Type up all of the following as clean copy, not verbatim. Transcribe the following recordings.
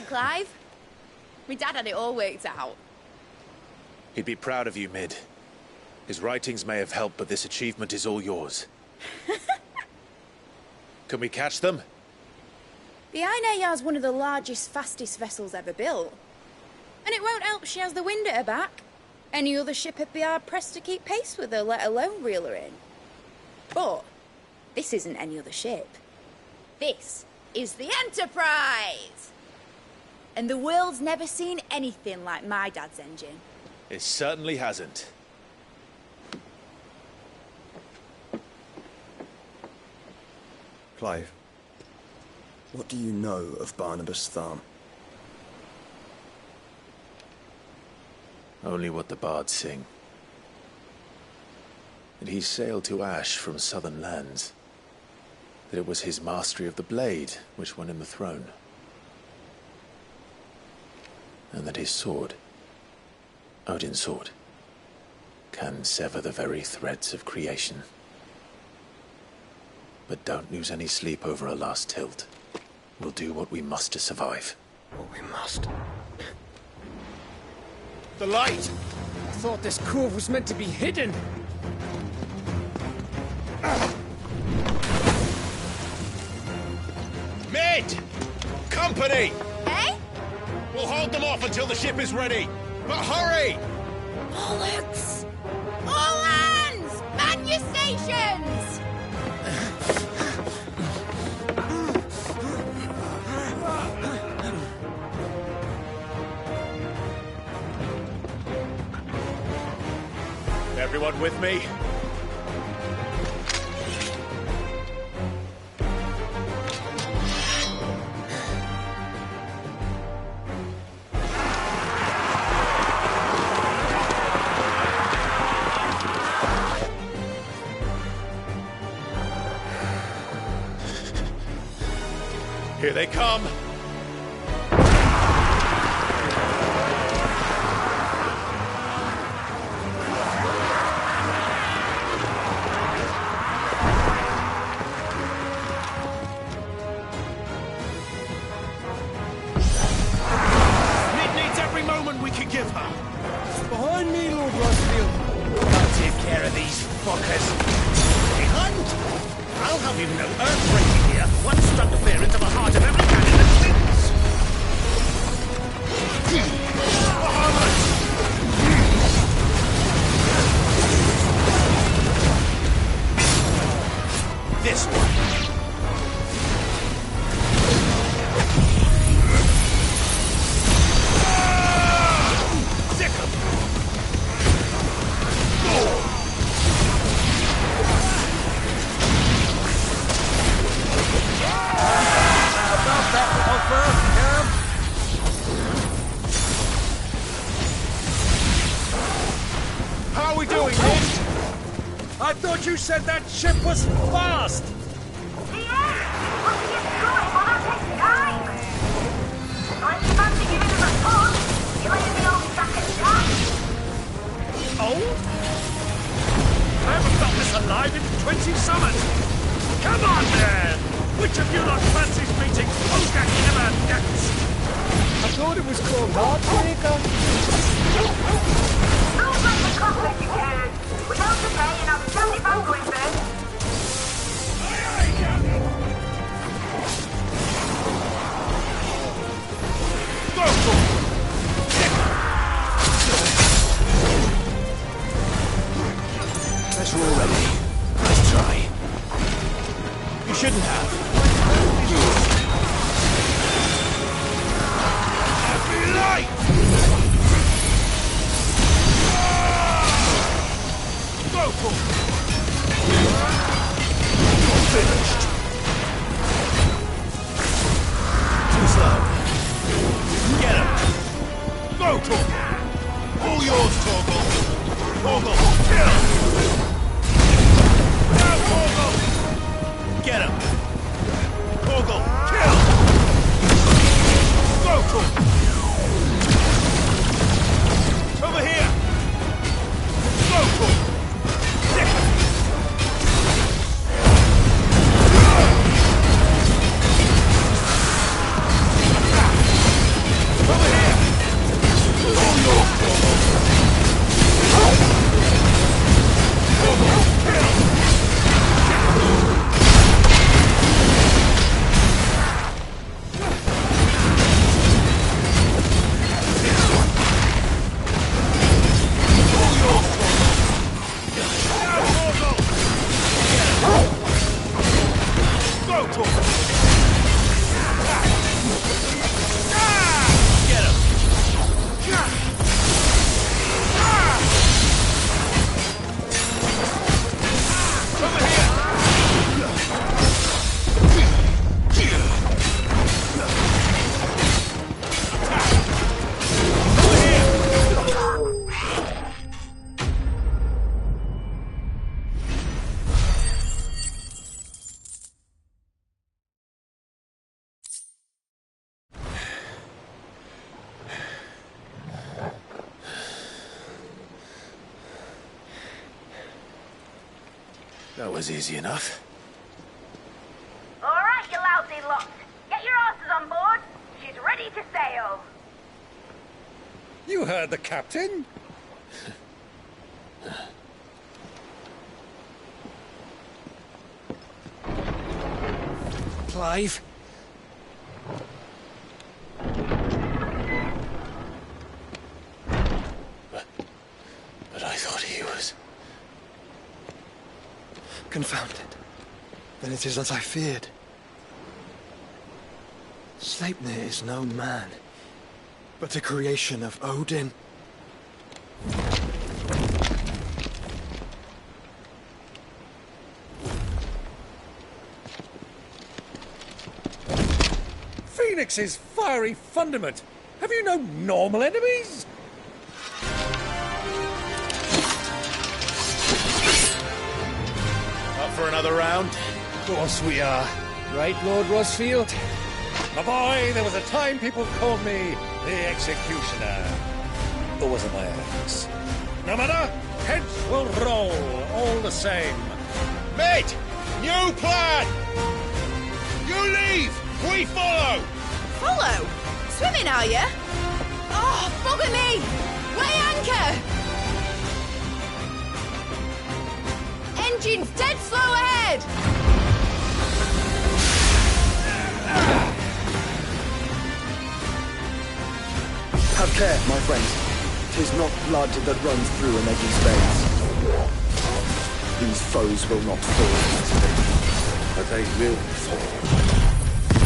Clive. My dad had it all worked out. He'd be proud of you, Mid. His writings may have helped, but this achievement is all yours. Can we catch them? The Ainayar's one of the largest, fastest vessels ever built. And it won't help she has the wind at her back. Any other ship would be hard-pressed to keep pace with her, let alone reel her in. But this isn't any other ship. This is the Enterprise! And the world's never seen anything like my dad's engine. It certainly hasn't. Clive, what do you know of Barnabas Tharm? Only what the bards sing. That he sailed to Ash from southern lands. That it was his mastery of the blade which won him the throne. And that his sword, Odin's sword, can sever the very threads of creation. But don't lose any sleep over a last tilt. We'll do what we must to survive. What we must. The light! I thought this cove was meant to be hidden. Mid! Company! Eh? We'll hold them off until the ship is ready. But hurry! Bollocks! All hands! Man your stations! Everyone with me? Here they come! Behind me, Lord Rosfield. I'll take care of these fuckers. Behind? I'll have you know earth-breaking here. One struck fear into the heart of every man in the kings. This one. How are we doing, Nick? I thought you said that ship was fast! Old? I haven't felt this alive in 20 summers! Come on, then! Which of you lot fancies meeting Ogre Killer next? I thought it was called Heartbreaker. Move like the cockpit you can. Without the pay and I'll send it back going then. Guess we're all ready. Nice try. You shouldn't have. Happy light! Go for it! You're finished. Too slow. Get him. Go, Torgal. All yours, Torgal. Torgal, kill! Now, Torgal! Get him! Torgal, kill! Go, Torgal! Over here! Go, Torgal! Stick him! That was easy enough. All right, you lousy lot. Get your asses on board. She's ready to sail. You heard the captain. Clive? But I thought he was... Confounded. Then it is as I feared. Sleipnir is no man, but a creation of Odin. Phoenix's fiery fundament. Have you no normal enemies? Up for another round? Of course we are. Right, Lord Rosfield? My boy, there was a time people called me the Executioner. Or was it my axe? No matter, heads will roll all the same. Mate! New plan! You leave! We follow! Follow? Swimming, are you? Oh, bugger me! Weigh anchor! Engine's dead slow ahead! Have care, my friends. 'Tis not blood that runs through an Eddie's veins. These foes will not fall easily. But they will fall.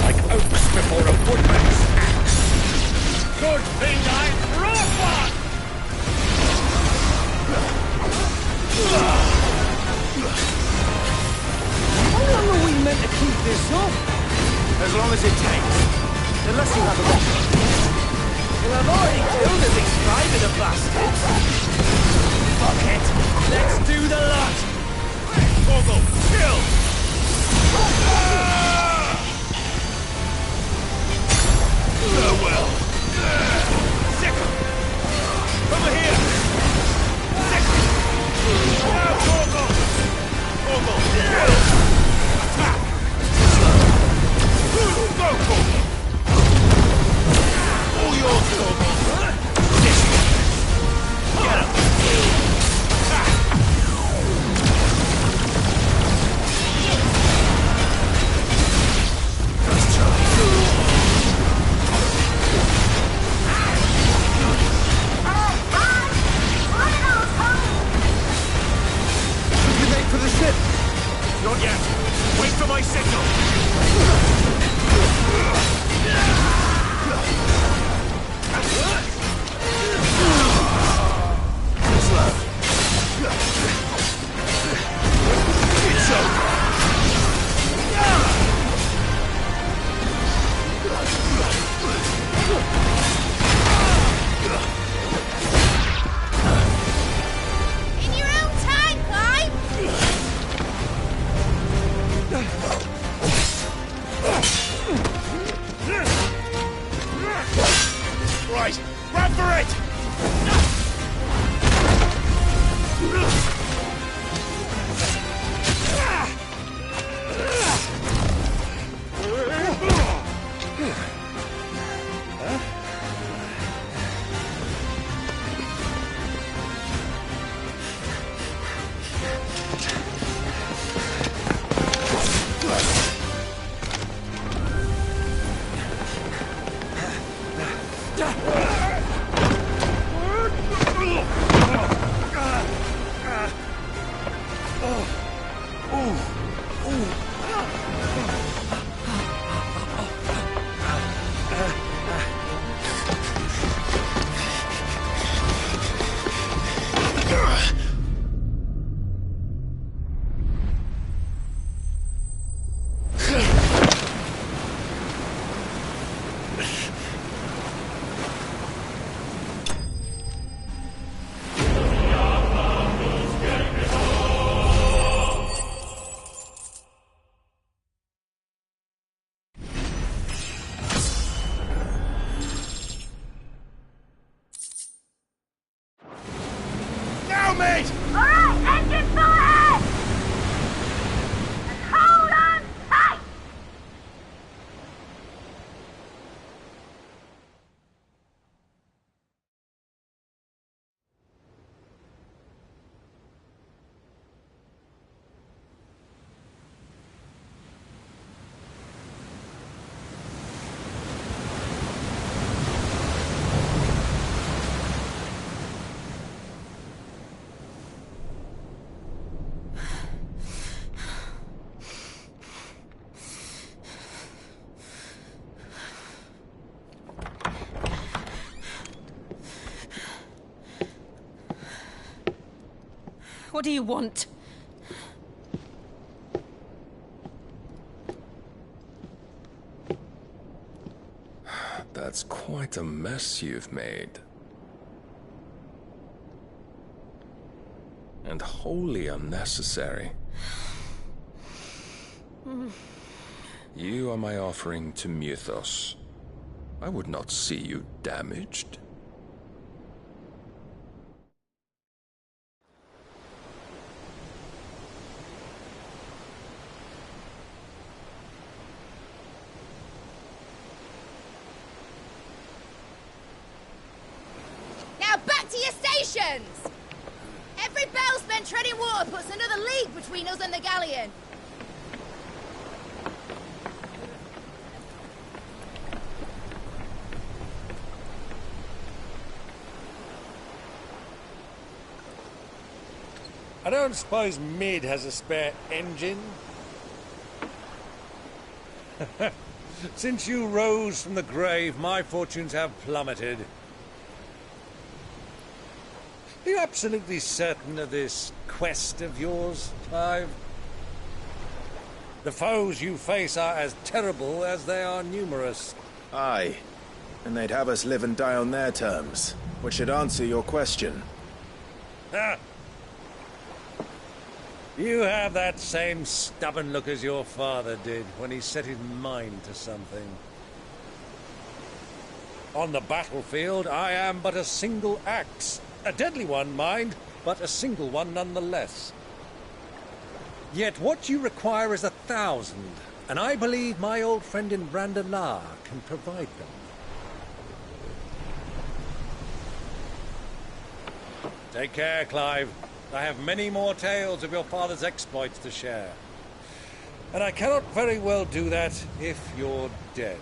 Like oaks before a woodman's axe. Good thing I brought one! How long are we meant to keep this up? As long as it takes. Unless you have a weapon. Well, I've already killed at least 5 of the bastards. Fuck it. Let's do the lot. Goggle, kill! Farewell. Second. Over here. Second. Now, Goggle. Goggle, kill! Attack! Go, Goggle! All yours, Goggle. This way. Get him. Let's try. Should we make for the ship? Not yet. Wait for my signal. Slow. It's over. In your own time, Clive! Right, run for it! Now, mate! All right, engine full ahead! What do you want? That's quite a mess you've made. And wholly unnecessary. You are my offering to Mythos. I would not see you damaged. Now back to your stations! Every bell spent treading water puts another league between us and the galleon. I don't suppose Mid has a spare engine? Since you rose from the grave, my fortunes have plummeted. Are you absolutely certain of this quest of yours, Clive? The foes you face are as terrible as they are numerous. Aye. And they'd have us live and die on their terms, which should answer your question. Ha! You have that same stubborn look as your father did when he set his mind to something. On the battlefield, I am but a single axe. A deadly one, mind, but a single one nonetheless. Yet what you require is 1,000, and I believe my old friend in Brandalar can provide them. Take care, Clive. I have many more tales of your father's exploits to share. And I cannot very well do that if you're dead.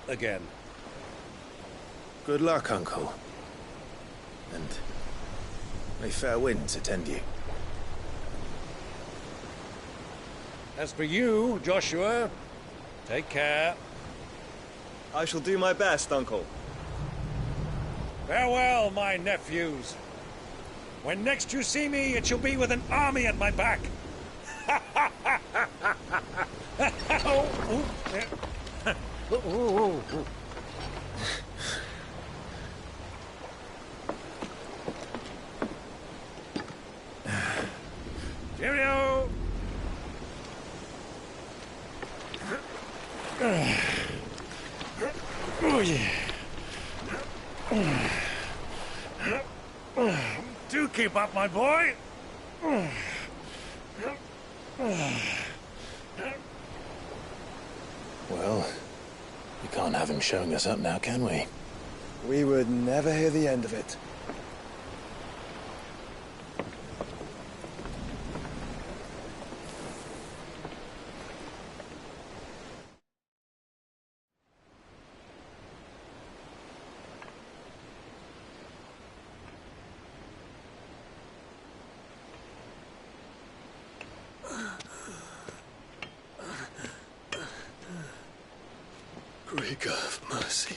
Again. Good luck, Uncle. And may fair winds attend you. As for you, Joshua, take care. I shall do my best, Uncle. Farewell, my nephews. When next you see me, it shall be with an army at my back. Cheerio! Oh, yeah. Do keep up, my boy. Well, we can't have him showing us up now, can we? We would never hear the end of it. Creaker of mercy.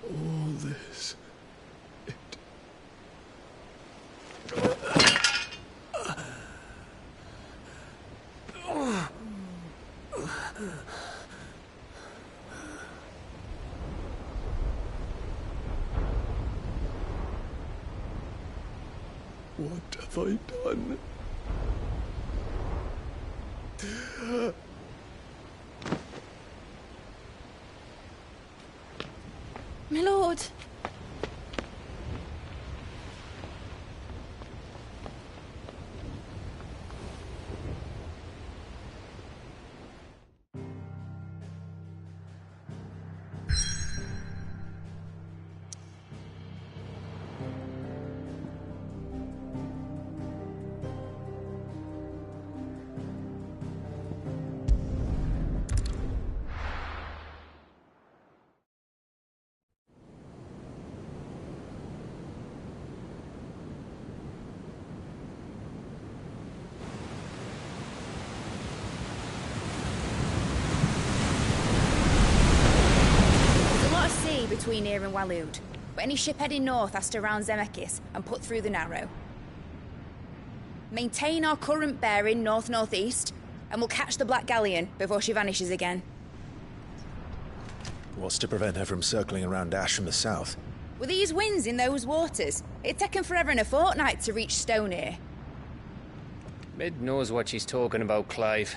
All this. What have I done? My lord. here in Waloed, but any ship heading north has to round Zemeckis and put through the Narrow. Maintain our current bearing north-northeast, and we'll catch the Black Galleon before she vanishes again. What's to prevent her from circling around Ash from the south? With these winds in those waters, it'd take 'em forever and a fortnight to reach Stonehere. Mid knows what she's talking about, Clive.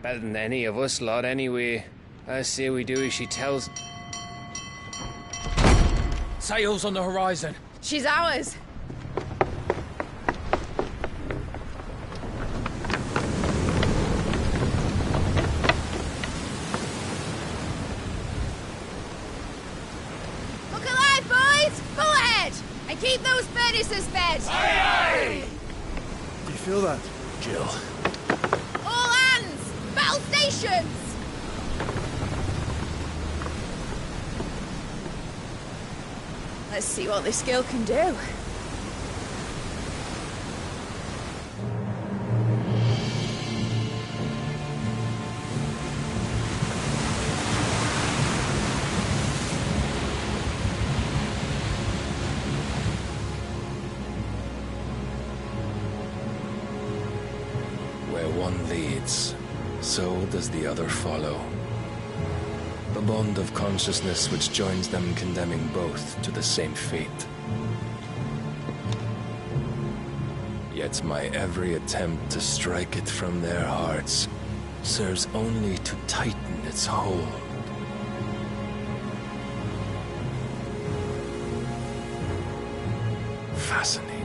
Better than any of us lot, anyway. I say we do as she tells. Sails on the horizon. She's ours. Look alive, boys! Pull ahead! And keep those furnaces fed! Do you feel that? Jill. All hands! Battle stations! Let's see what this girl can do. Where one leads, so does the other follow. The bond of consciousness which joins them condemning both to the same fate. Yet my every attempt to strike it from their hearts serves only to tighten its hold. Fascinating.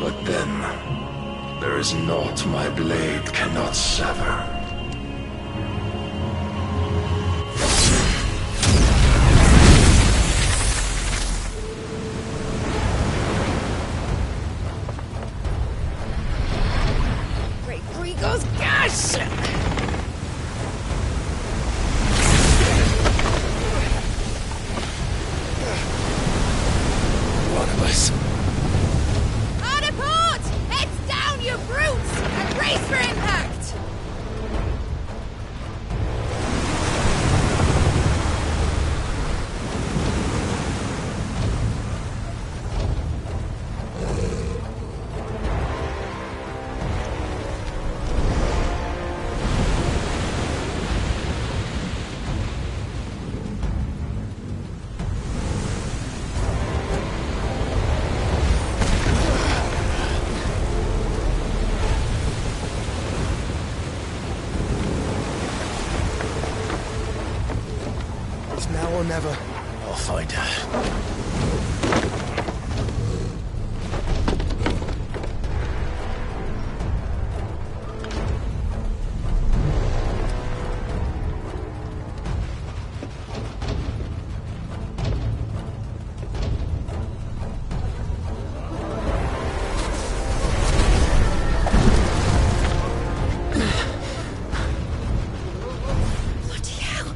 But then, there is naught my blade cannot sever. Great Grigor's gosh! One of us. Hard apart! Heads down, you brutes! And brace for impact! It's now or never. I'll find her. Bloody hell!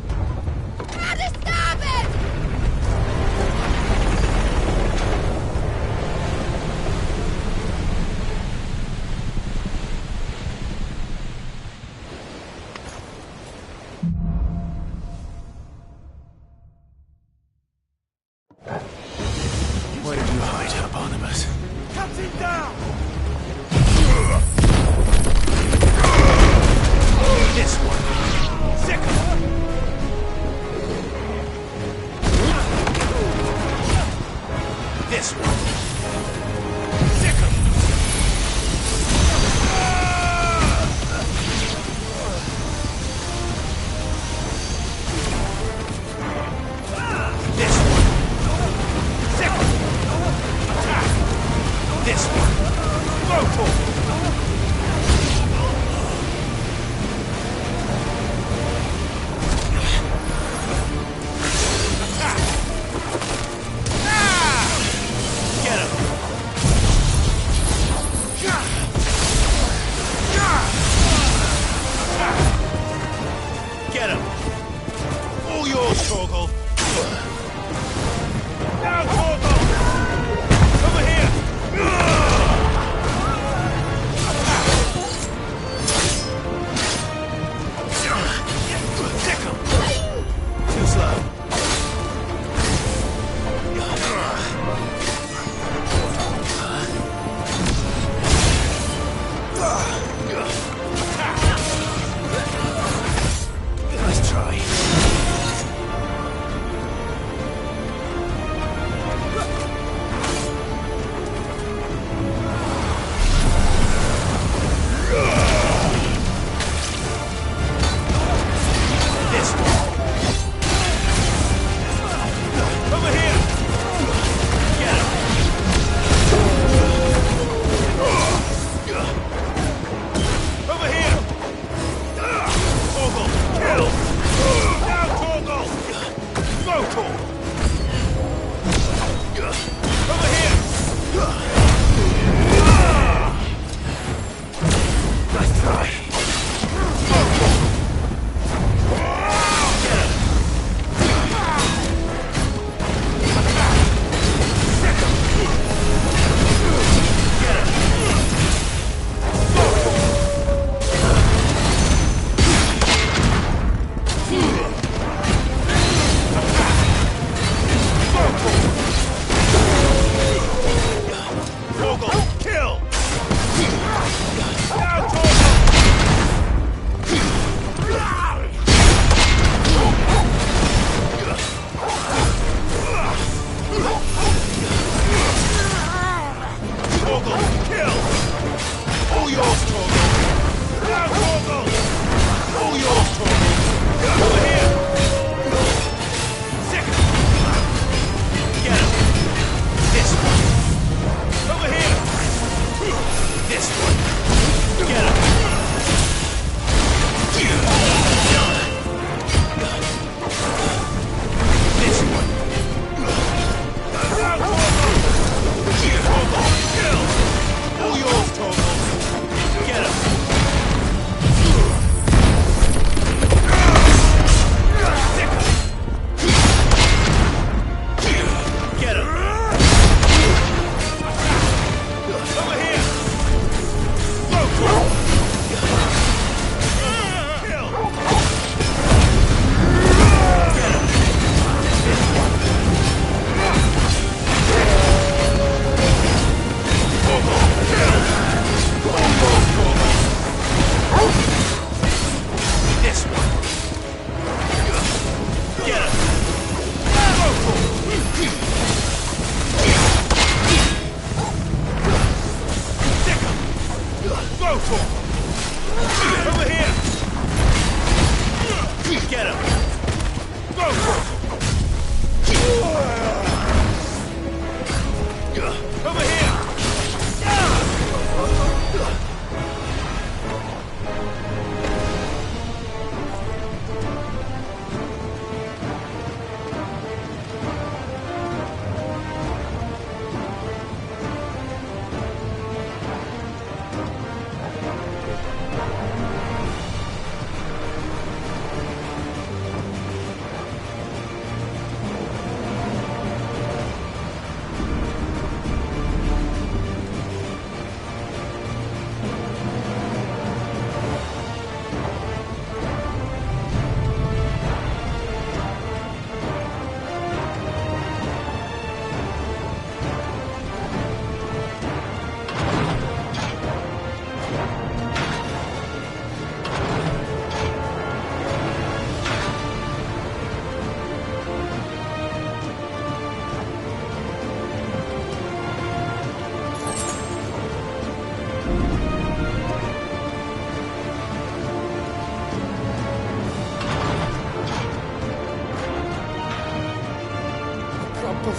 How to stop it! Where did you hide her, Barnabas? Cut him down! This one. Second. This one. Second. This one. Second. Attack. This one. Rotor. Get him! Get him! All yours, Torgal! Now, Torgal! Over here!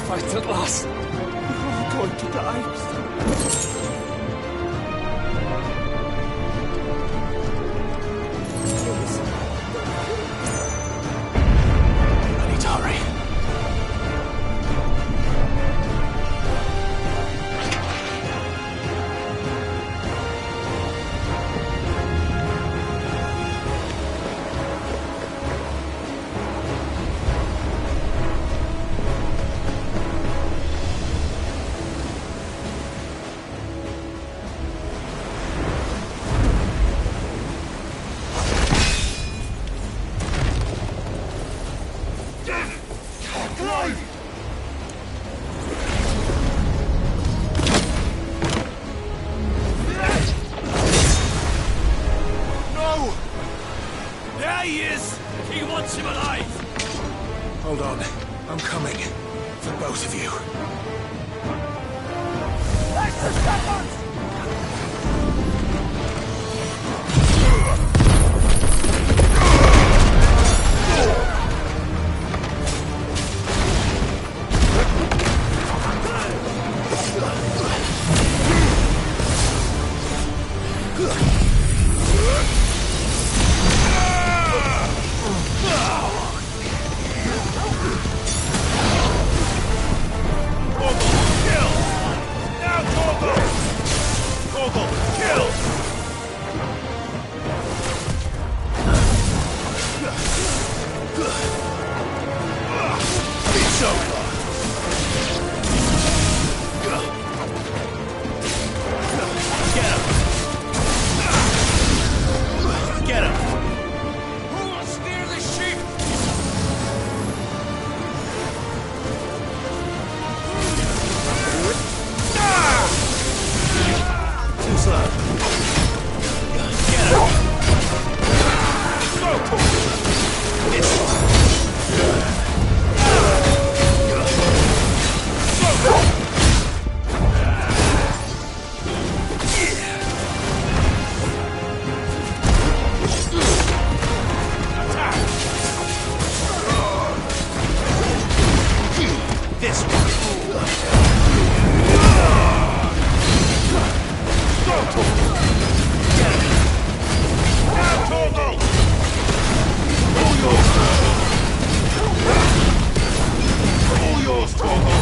Fight at last. We're all going to die. I need to hurry. Hold on. I'm coming. For both of you. Get him! Who will steer the ship? Too slow. Get him! Go! This one. Get him! Now, Torgo! All yours! All yours, Torgo!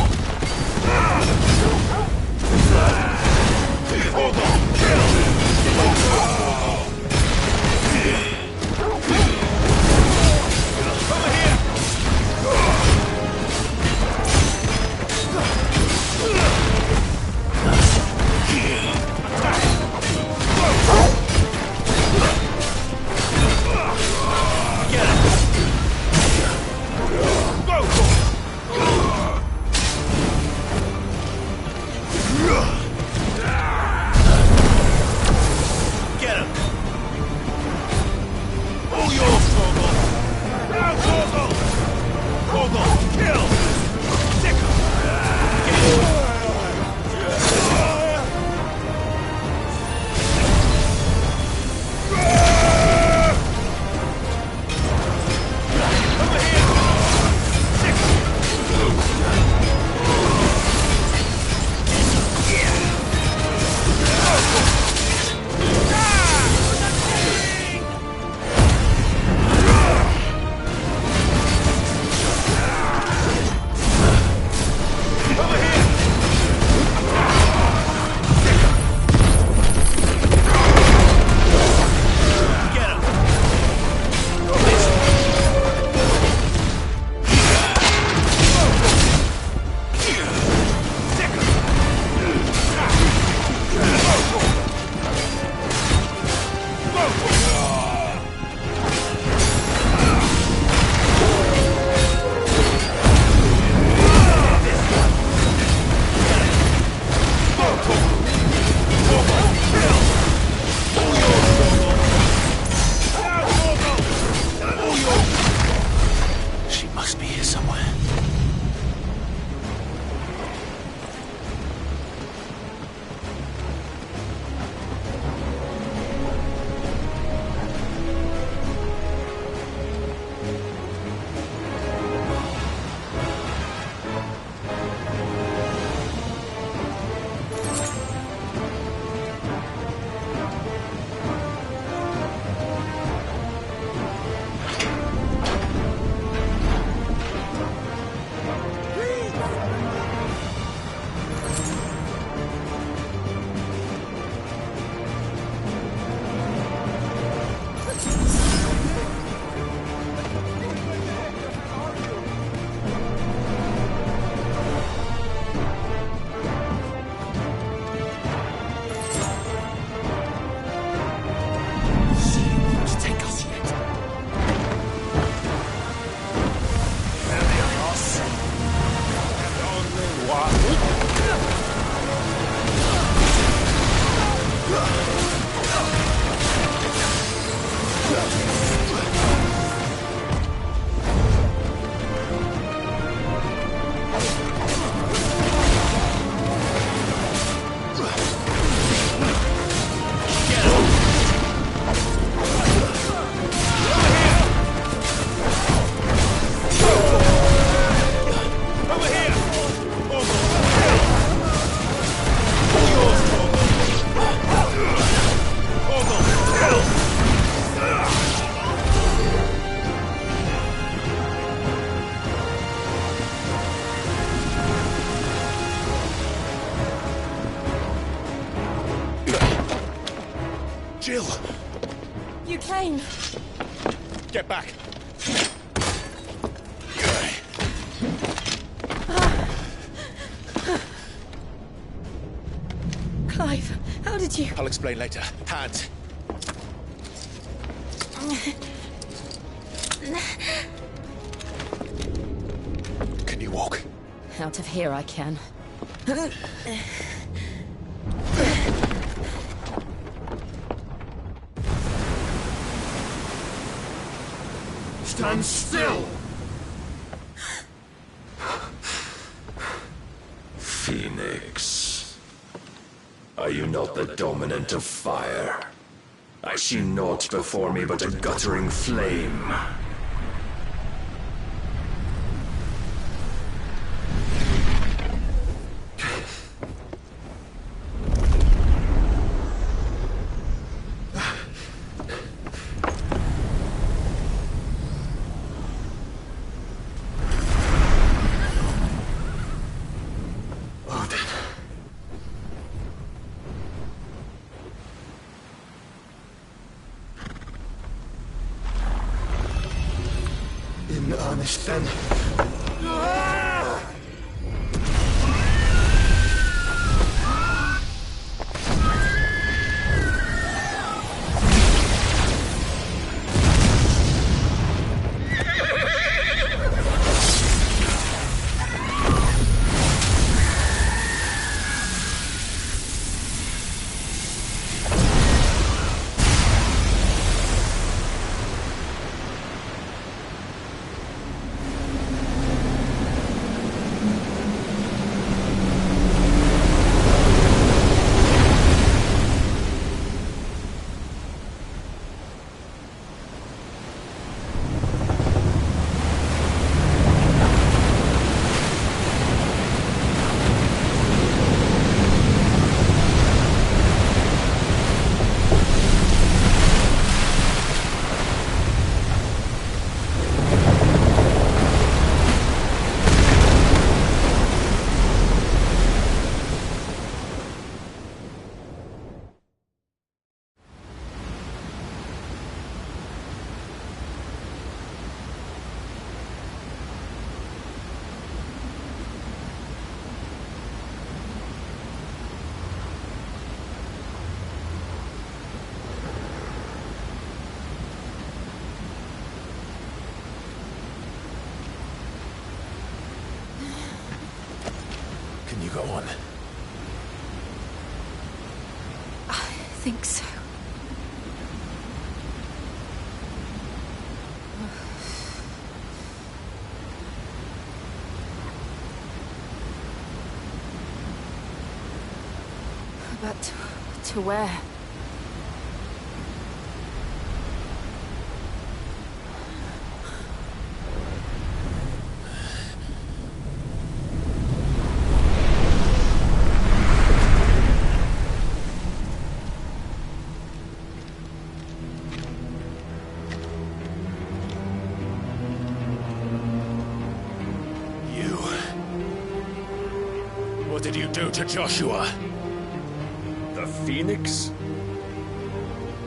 Torgo, kill! Over here! Jill! You came. Get back! alive? How did you... I'll explain later. Hands. Can you walk? Out of here I can. Stand still! Phoenix. Are you not the dominant of fire? I see naught before me but a guttering flame. In earnest, then. Can you go on? I think so. But to where? What did you do to Joshua? The Phoenix?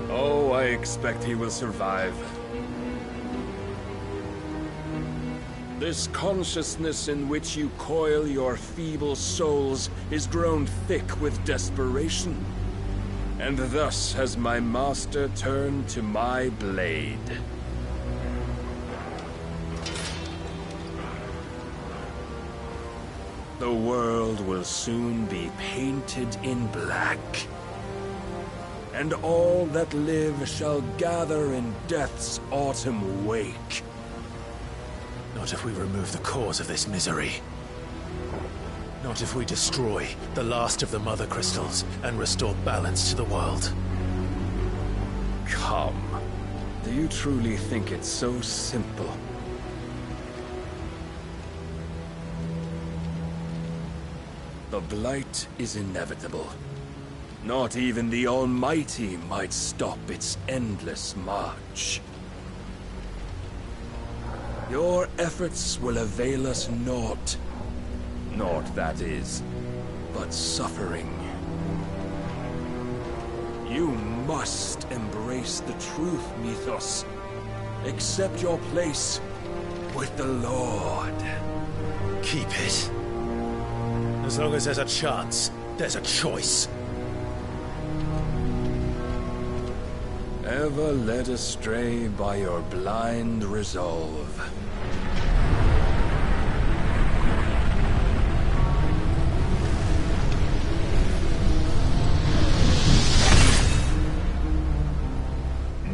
Oh, I expect he will survive. This consciousness in which you coil your feeble souls is grown thick with desperation. And thus has my master turned to my blade. The world will soon be painted in black. And all that live shall gather in death's autumn wake. Not if we remove the cause of this misery. Not if we destroy the last of the Mother Crystals and restore balance to the world. Come. Do you truly think it's so simple? The Blight is inevitable. Not even the Almighty might stop its endless march. Your efforts will avail us naught. Naught, that is, but suffering. You must embrace the truth, Mythos. Accept your place with the Lord. Keep it. As long as there's a chance, there's a choice. Ever led astray by your blind resolve.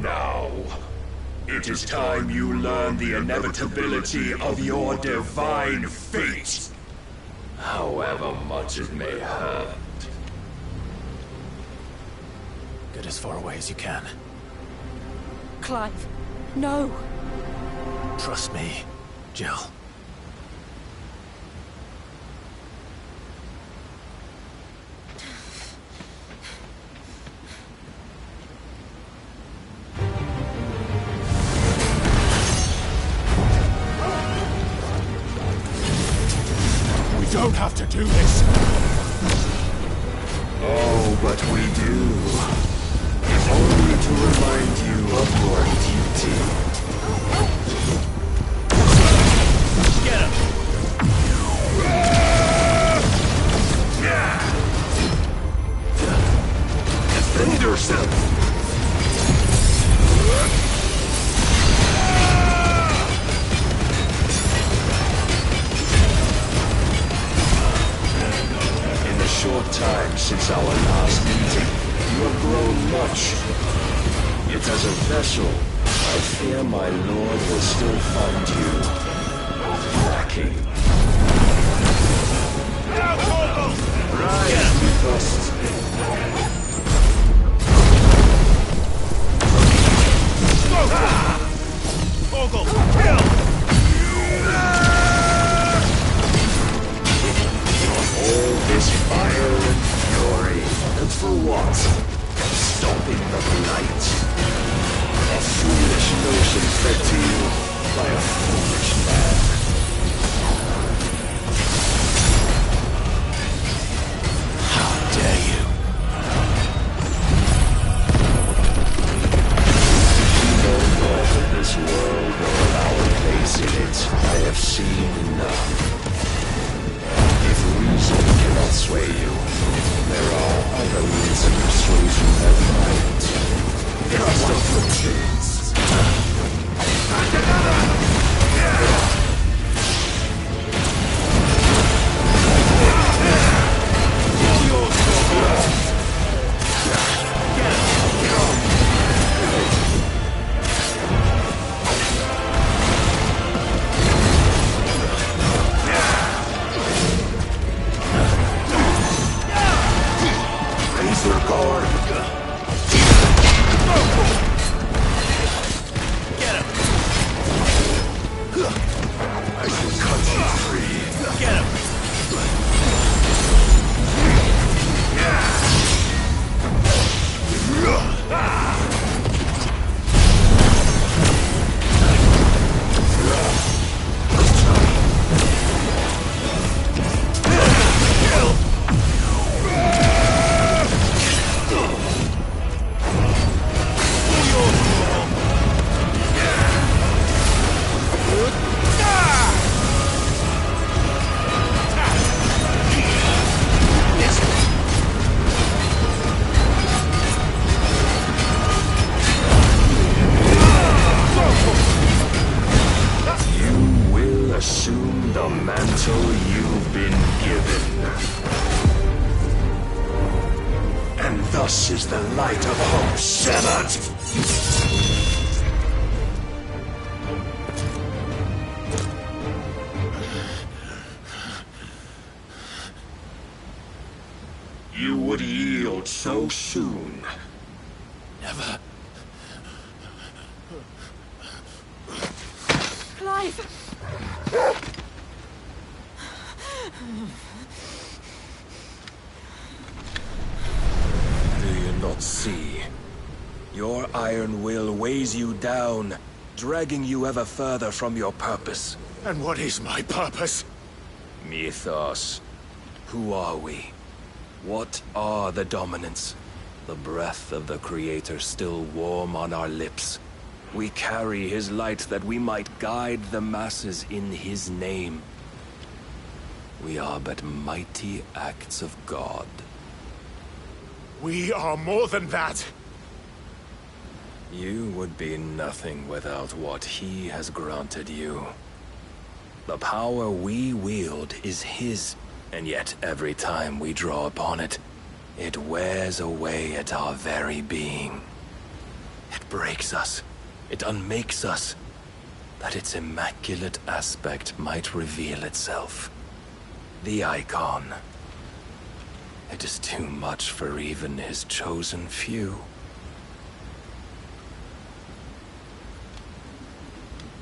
Now, it is time you learn the inevitability of your divine fate, however much it may hurt. Get as far away as you can. Clive, no. Trust me, Jill. We don't have to do this. Oh, but we do. If only to remind you of your duty. Get him! Defend yourself! In the short time since our last meeting, you have grown much. Yet as a vessel, I fear my lord will still find you lacking. Rise, you first. Ogle, kill! All this fire and fury, and for what? Stopping the blight. A foolish notion fed to you by a foolish man. How dare you? You know more of this world or of our place in it. I have seen enough. If reason cannot sway you, there are other means of persuasion that might. Cast off your chains. And another! Thus is the light of hope severed. You would yield so soon. Never. Clive! Do you not see? Your iron will weighs you down, dragging you ever further from your purpose. And what is my purpose? Mythos. Who are we? What are the dominants? The breath of the Creator still warm on our lips. We carry his light that we might guide the masses in his name. We are but mighty acts of God. We are more than that. You would be nothing without what he has granted you. The power we wield is his, and yet every time we draw upon it, it wears away at our very being. It breaks us. It unmakes us, that its immaculate aspect might reveal itself. The icon. It is too much for even his chosen few.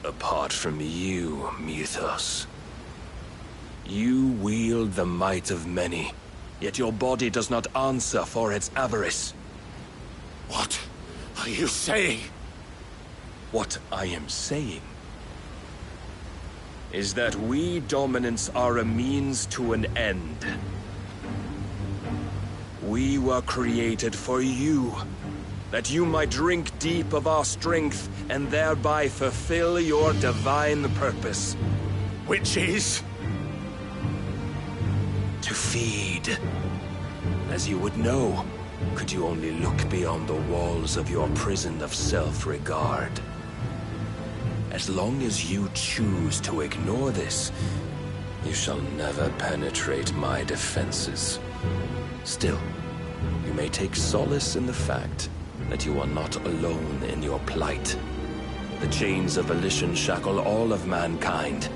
Apart from you, Mythos. You wield the might of many, yet your body does not answer for its avarice. What are you saying? What I am saying is that we dominants are a means to an end. We were created for you, that you might drink deep of our strength and thereby fulfill your divine purpose. Which is? To feed. As you would know, could you only look beyond the walls of your prison of self-regard. As long as you choose to ignore this, you shall never penetrate my defenses. Still, you may take solace in the fact that you are not alone in your plight. The chains of volition shackle all of mankind,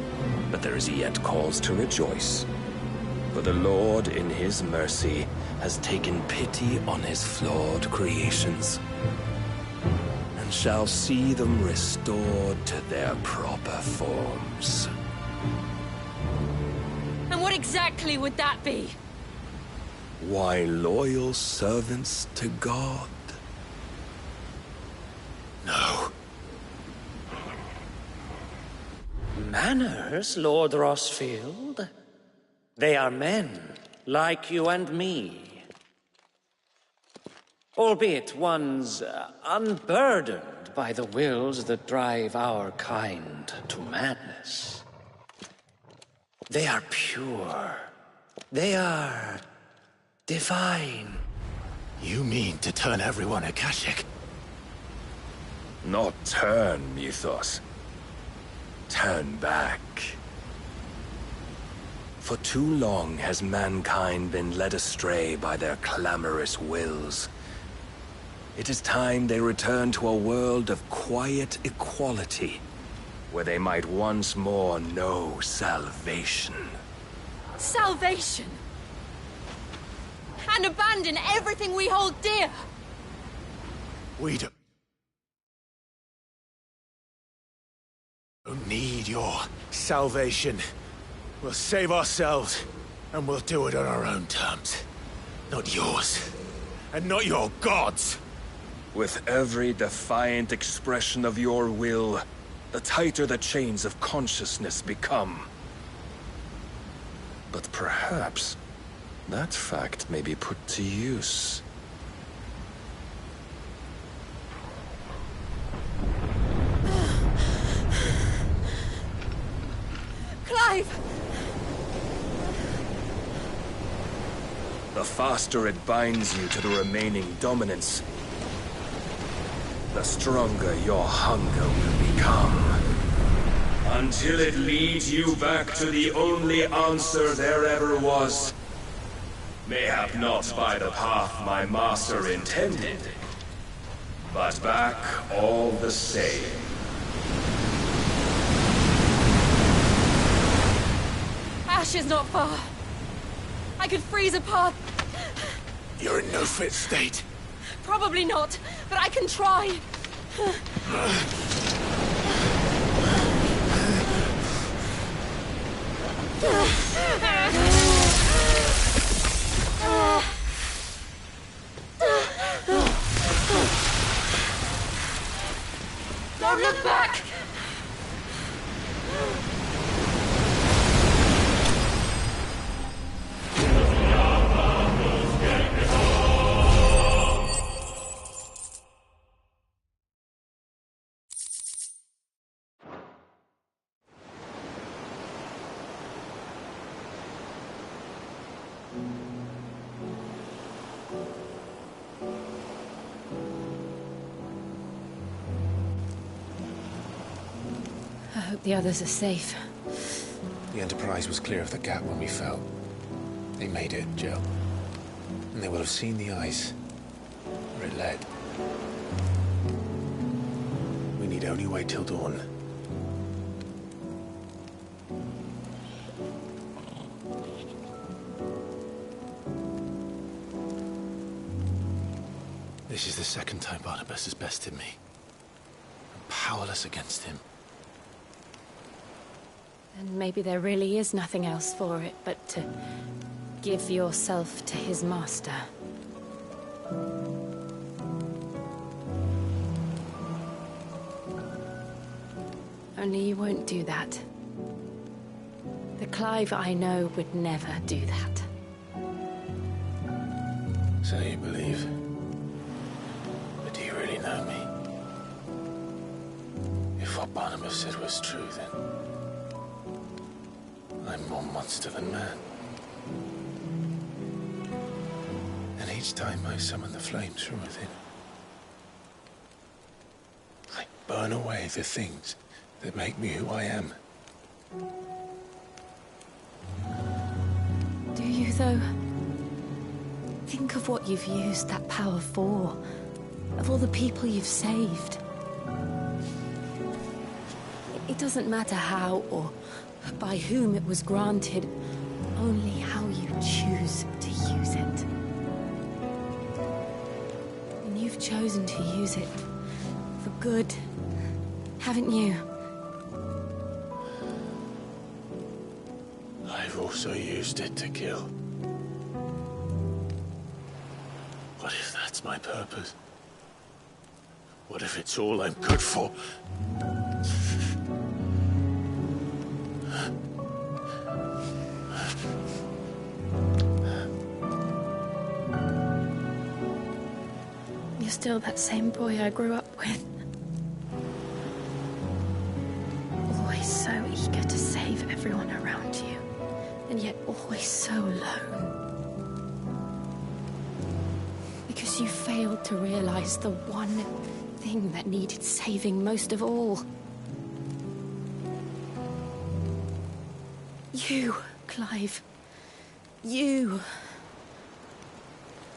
but there is yet cause to rejoice. For the Lord, in his mercy, has taken pity on his flawed creations, and shall see them restored to their proper forms. And what exactly would that be? Why, loyal servants to God. No. Manners, Lord Rossfield? They are men, like you and me. Albeit one's unburdened by the wills that drive our kind to madness. They are pure. They are divine. You mean to turn everyone Akashic? Not turn, Mythos. Turn back. For too long has mankind been led astray by their clamorous wills. It is time they return to a world of quiet equality, where they might once more know salvation. Salvation? And abandon everything we hold dear? We don't need your salvation. We'll save ourselves, and we'll do it on our own terms. Not yours, and not your gods. With every defiant expression of your will, the tighter the chains of consciousness become. But perhaps that fact may be put to use. Clive! The faster it binds you to the remaining dominance, the stronger your hunger will become. Until it leads you back to the only answer there ever was. Mayhap not by the path my master intended, but back all the same. Ash is not far. I could freeze a path. You're in no fit state. Probably not, but I can try. Don't look back! hope the others are safe. The Enterprise was clear of the gap when we fell. They made it, Jill. And they will have seen the ice where it led. We need only wait till dawn. This is the second time Barnabas has bested me. I'm powerless against him. And maybe there really is nothing else for it but to give yourself to his master. Only you won't do that. The Clive I know would never do that. So you believe? But do you really know me? If what Barnabas said was true, then I'm more monster than man. And each time I summon the flames from within, I burn away the things that make me who I am. Do you, though? Think of what you've used that power for. Of all the people you've saved. It doesn't matter how or by whom it was granted, only how you choose to use it. And you've chosen to use it for good, haven't you? I've also used it to kill. What if that's my purpose? What if it's all I'm good for? You're still that same boy I grew up with. Always so eager to save everyone around you, and yet always so alone. Because you failed to realize the one thing that needed saving most of all. You, Clive. You.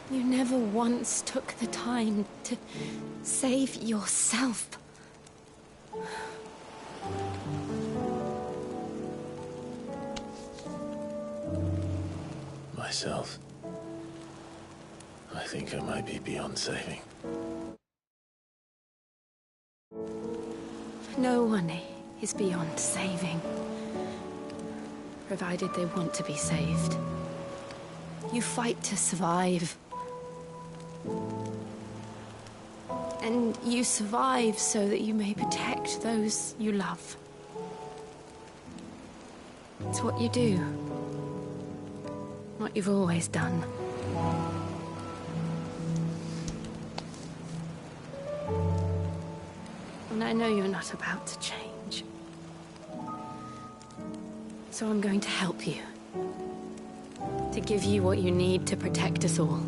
You never once took the time to save yourself. Myself? I think I might be beyond saving. No one is beyond saving. Provided they want to be saved. You fight to survive. And you survive so that you may protect those you love. It's what you do. What you've always done. And I know you're not about to change. So I'm going to help you. To give you what you need to protect us all.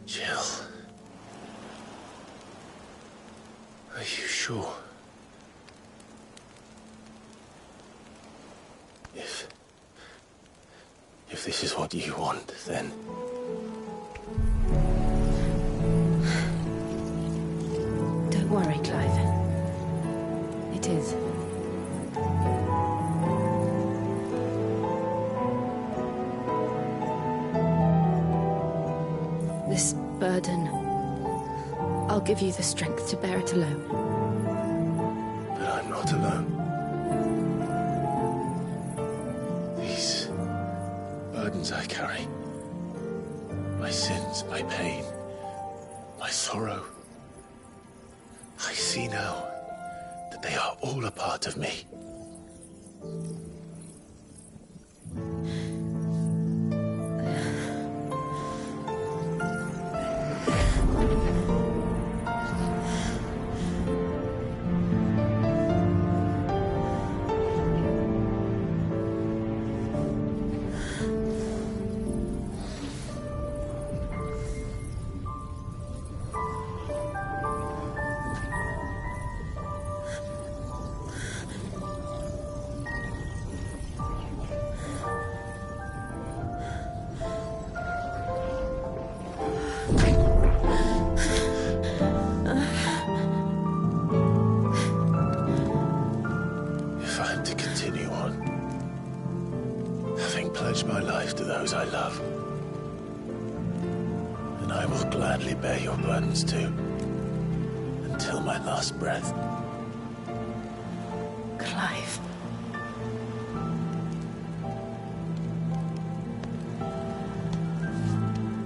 Jill. Are you sure? If this is what you want, then... Don't worry, Clive. It is. This burden, I'll give you the strength to bear it alone. But I'm not alone. These burdens I carry, my sins, my pain, my sorrow, I see now that they are all a part of me. those I love. And I will gladly bear your burdens too, until my last breath. Clive.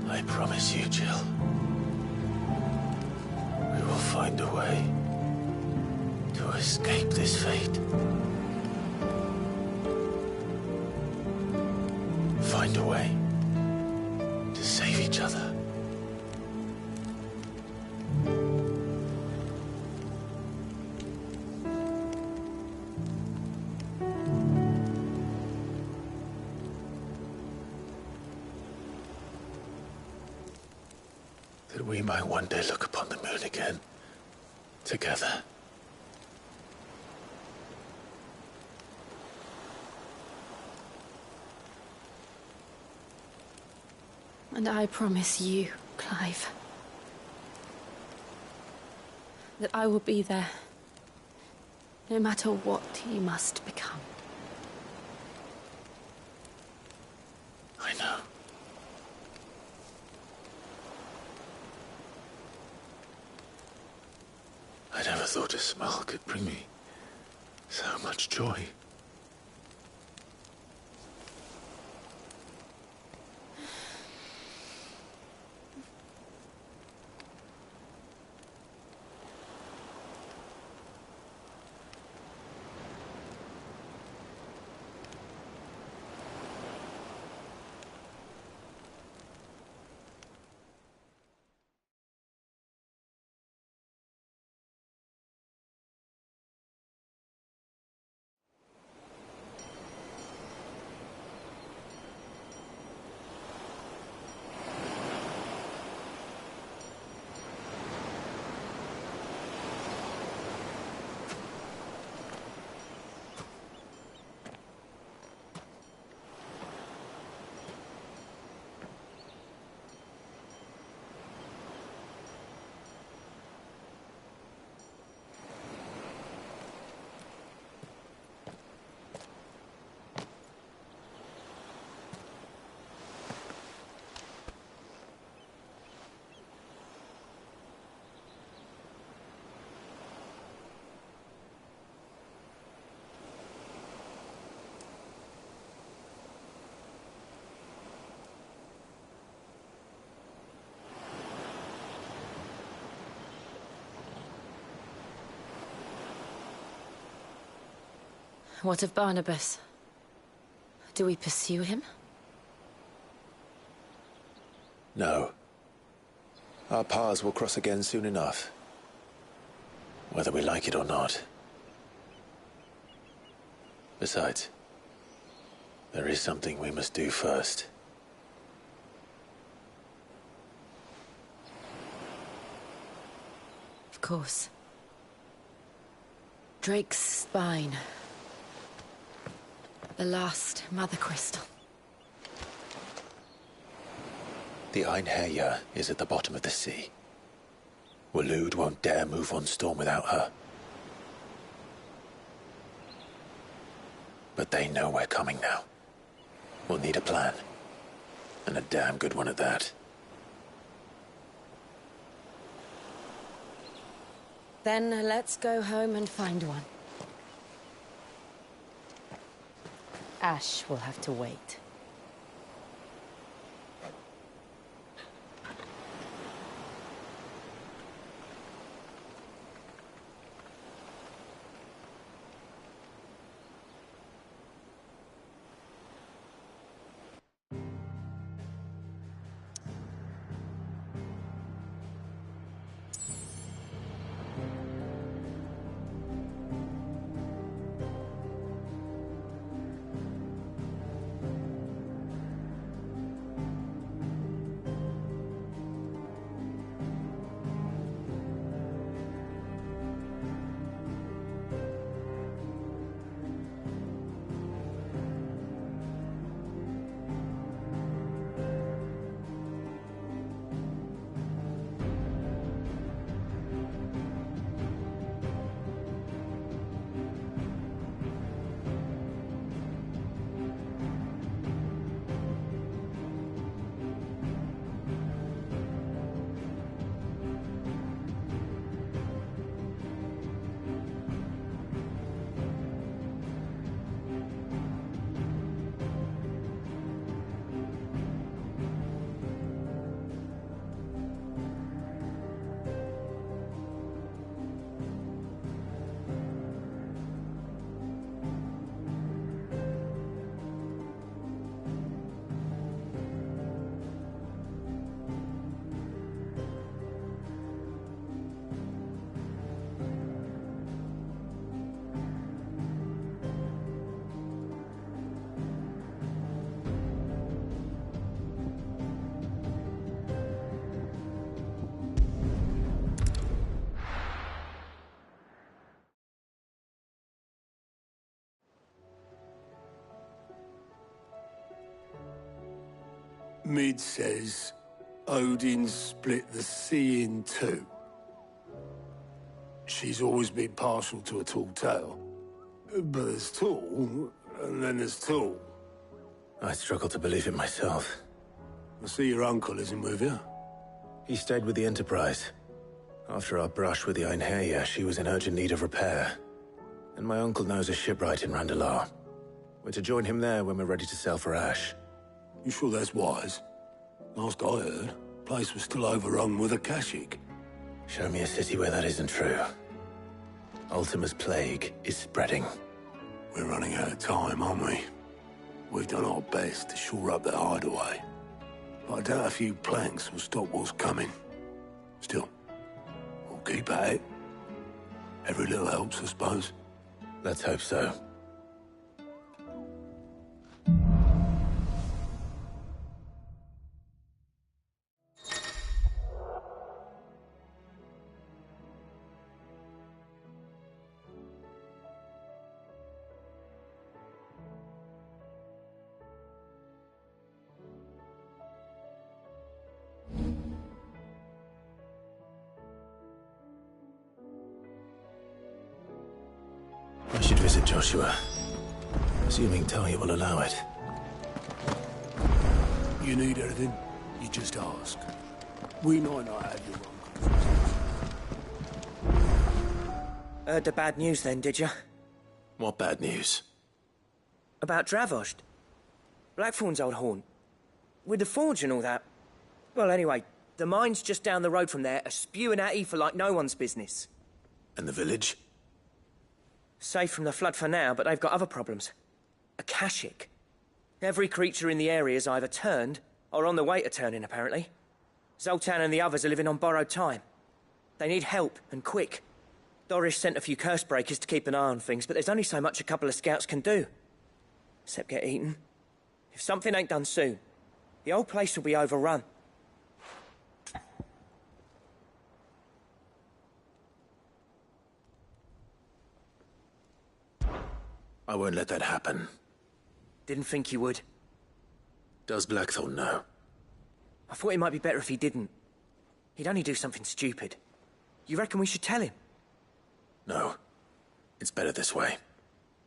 I promise you, Jill. We will find a way to escape this fate. Find a way to save each other. That we might one day look upon the moon again, together. And I promise you, Clive, that I will be there, no matter what you must become. I know. I never thought a smile could bring me so much joy. What of Barnabas? Do we pursue him? No. Our paths will cross again soon enough. Whether we like it or not. Besides, there is something we must do first. Of course. Drake's spine. The last Mother Crystal. The Einherjar is at the bottom of the sea. Waloed won't dare move on Storm without her. But they know we're coming now. We'll need a plan. And a damn good one at that. Then let's go home and find one. Ash will have to wait. Mid says Odin split the sea in two. She's always been partial to a tall tale. But there's tall, and then there's tall. I struggle to believe it myself. I see your uncle isn't with you. He stayed with the Enterprise. After our brush with the Einherja, she was in urgent need of repair. And my uncle knows a shipwright in Randalar. We're to join him there when we're ready to sail for Ash. You sure that's wise? Last I heard, the place was still overrun with Akashic. Show me a city where that isn't true. Ultima's plague is spreading. We're running out of time, aren't we? We've done our best to shore up that hideaway. But I doubt a few planks will stop what's coming. Still, we'll keep at it. Every little helps, I suppose. Let's hope so. I should visit Joshua, assuming Talia will allow it. You need anything, you just ask. We might not have your uncle. Heard the bad news then, did you? What bad news? About Dravost. Blackthorn's old haunt. With the forge and all that. Well, anyway, the mines just down the road from there are spewing out ether like no one's business. And the village? Safe from the flood for now, but they've got other problems. Akashic. Every creature in the area is either turned, or on the way to turning, apparently. Zoltan and the others are living on borrowed time. They need help, and quick. Doris sent a few curse breakers to keep an eye on things, but there's only so much a couple of scouts can do. Except get eaten. If something ain't done soon, the whole place will be overrun. I won't let that happen. Didn't think you would. Does Blackthorn know? I thought it might be better if he didn't. He'd only do something stupid. You reckon we should tell him? No. It's better this way.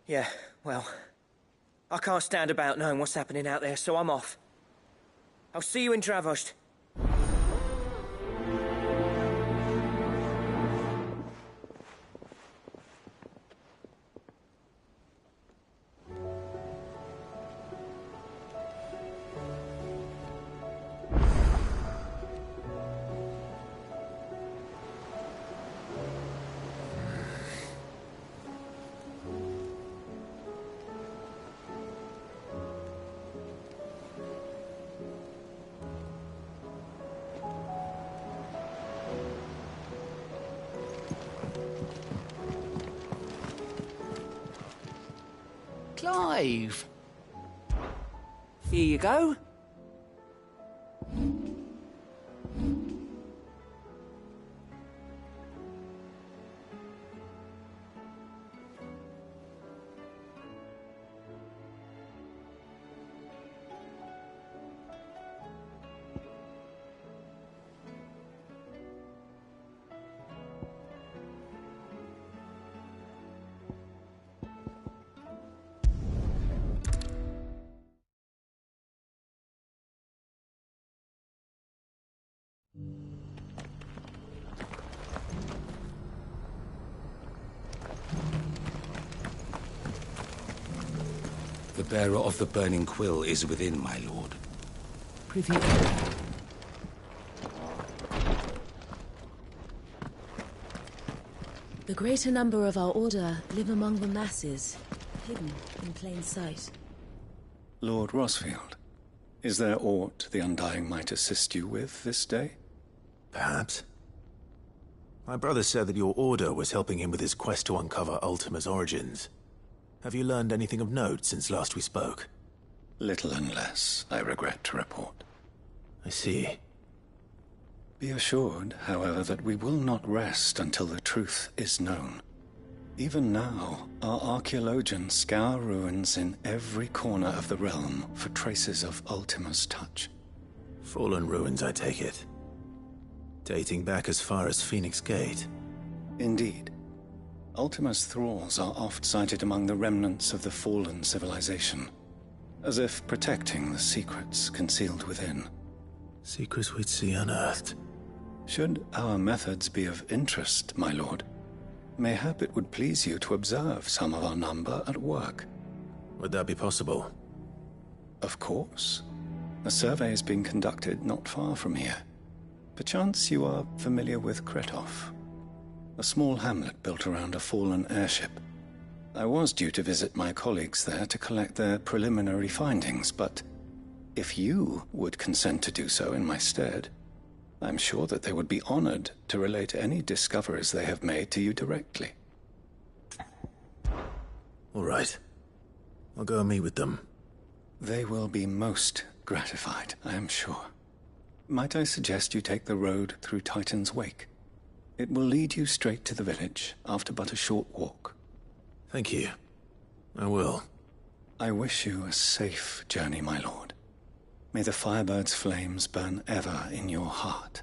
Yeah, well... I can't stand about knowing what's happening out there, so I'm off. I'll see you in Dravost. Clive. Here you go. The bearer of the burning quill is within, my lord. Privy. The greater number of our order live among the masses, hidden in plain sight. Lord Rosfield, is there aught the Undying might assist you with this day? Perhaps. My brother said that your order was helping him with his quest to uncover Ultima's origins. Have you learned anything of note since last we spoke? Little and less, I regret to report. I see. Be assured, however, that we will not rest until the truth is known. Even now, our archaeologians scour ruins in every corner of the realm for traces of Ultima's touch. Fallen ruins, I take it. Dating back as far as Phoenix Gate. Indeed. Ultima's thralls are oft sighted among the remnants of the fallen civilization, as if protecting the secrets concealed within. Secrets we'd see unearthed. Should our methods be of interest, my lord, mayhap it would please you to observe some of our number at work. Would that be possible? Of course. A survey is being conducted not far from here. Perchance you are familiar with Kretov, a small hamlet built around a fallen airship. I was due to visit my colleagues there to collect their preliminary findings, but if you would consent to do so in my stead, I'm sure that they would be honored to relate any discoveries they have made to you directly. All right. I'll go and meet with them. They will be most gratified, I am sure. Might I suggest you take the road through Titan's Wake? It will lead you straight to the village after but a short walk. Thank you. I will. I wish you a safe journey, my lord. May the Firebird's flames burn ever in your heart.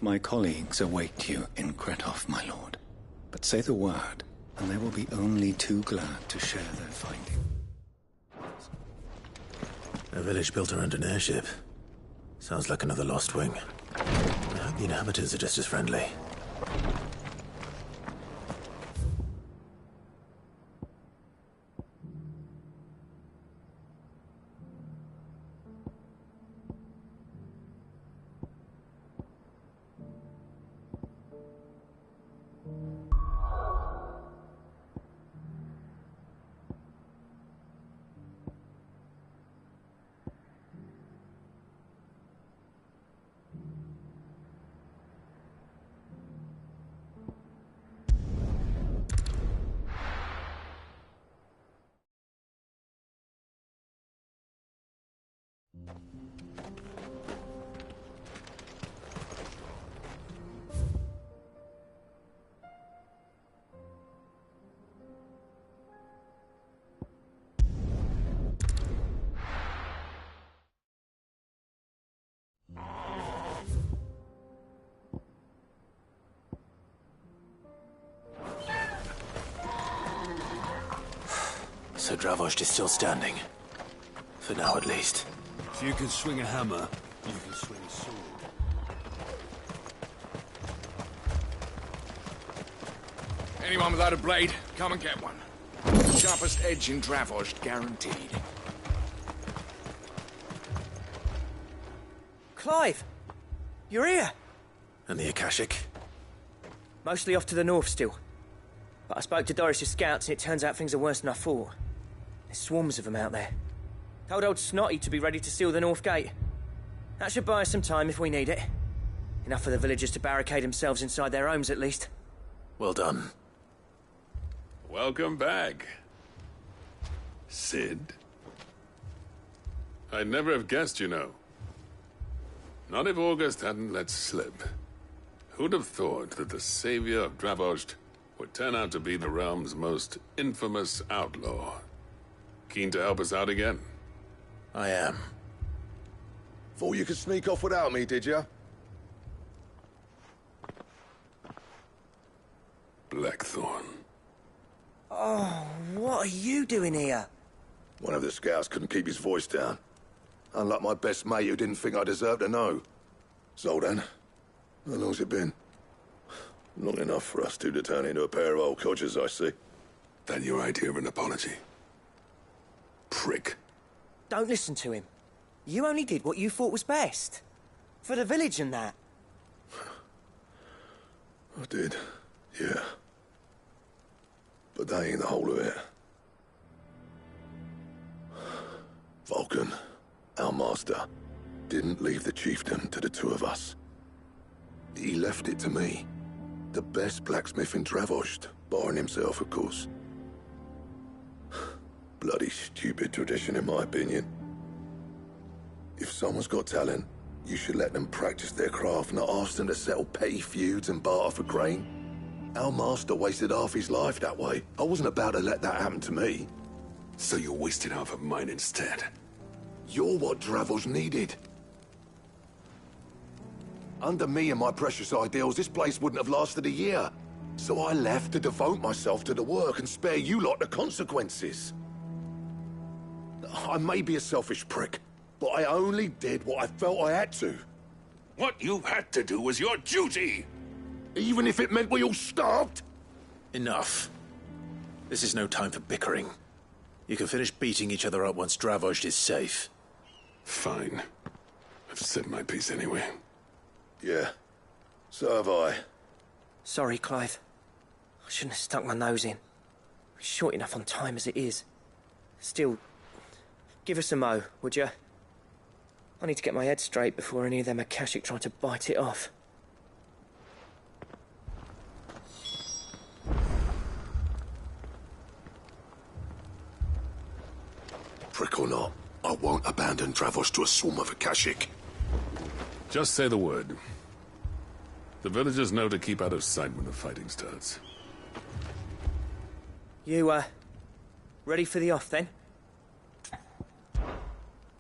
My colleagues await you in Kretov, my lord. But say the word, and they will be only too glad to share their findings. A village built around an airship. Sounds like another Lost Wing. I hope the inhabitants are just as friendly. So Dravost is still standing. For now, at least. If you can swing a hammer, you can swing a sword. Anyone without a blade, come and get one. Sharpest edge in Dravost, guaranteed. Clive! You're here! And the Akashic? Mostly off to the north still. But I spoke to Doris's scouts and it turns out things are worse than I thought. There's swarms of them out there. Told old Snotty to be ready to seal the north gate. That should buy us some time if we need it. Enough for the villagers to barricade themselves inside their homes at least. Well done. Welcome back, Sid. I'd never have guessed, you know. Not if August hadn't let slip. Who'd have thought that the savior of Dravost would turn out to be the realm's most infamous outlaw? Keen to help us out again? I am. Thought you could sneak off without me, did you? Blackthorn. Oh, what are you doing here? One of the scouts couldn't keep his voice down. Unlike my best mate who didn't think I deserved to know. Zoldan, how long's it been? Long enough for us two to turn into a pair of old codgers, I see. That your idea of an apology? Prick. Don't listen to him. You only did what you thought was best. For the village and that. I did, yeah. But that ain't the whole of it. Vulcan, our master, didn't leave the chiefdom to the two of us. He left it to me. The best blacksmith in Dravost, barring himself, of course. Bloody stupid tradition, in my opinion. If someone's got talent, you should let them practice their craft, not ask them to settle petty feuds and barter for grain. Our master wasted half his life that way. I wasn't about to let that happen to me. So you wasted half of mine instead. You're what Dravos needed. Under me and my precious ideals, this place wouldn't have lasted a year. So I left to devote myself to the work and spare you lot the consequences. I may be a selfish prick, but I only did what I felt I had to. What you had to do was your duty! Even if it meant we all starved? Enough. This is no time for bickering. You can finish beating each other up once Dravos is safe. Fine. I've said my piece anyway. Yeah. So have I. Sorry, Clive. I shouldn't have stuck my nose in. We're short enough on time as it is. Still, give us a mo, would you? I need to get my head straight before any of them Akashic try to bite it off. Prick or not, I won't abandon Dravos to a swarm of Akashic. Just say the word. The villagers know to keep out of sight when the fighting starts. You, ready for the off, then?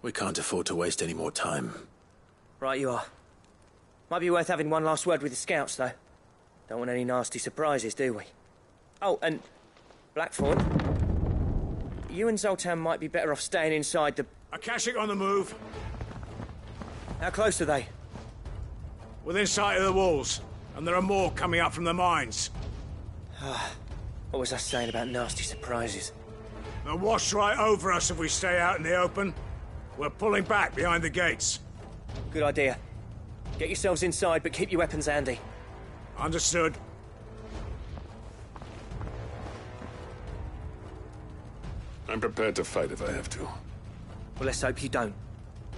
We can't afford to waste any more time. Right you are. Might be worth having one last word with the scouts, though. Don't want any nasty surprises, do we? Oh, and Blackthorn, you and Zoltan might be better off staying inside the... Akashic on the move. How close are they? Within sight of the walls, and there are more coming up from the mines. What was I saying about nasty surprises? They'll wash right over us if we stay out in the open. We're pulling back behind the gates. Good idea. Get yourselves inside, but keep your weapons handy. Understood. I'm prepared to fight if I have to. Well, let's hope you don't.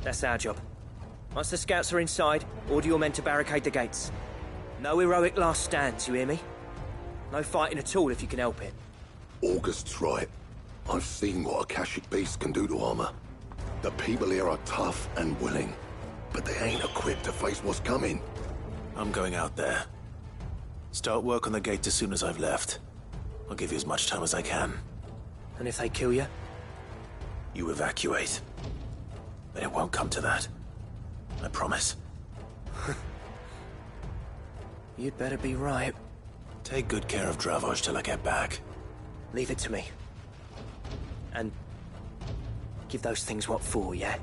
That's our job. Once the scouts are inside, order your men to barricade the gates. No heroic last stands, you hear me? No fighting at all if you can help it. August's right. I've seen what Akashic beasts can do to armor. The people here are tough and willing, but they ain't equipped to face what's coming. I'm going out there. Start work on the gate as soon as I've left. I'll give you as much time as I can. And if they kill you? You evacuate. But it won't come to that. I promise. You'd better be right. Take good care of Dravos till I get back. Leave it to me. And give those things what for, yeah?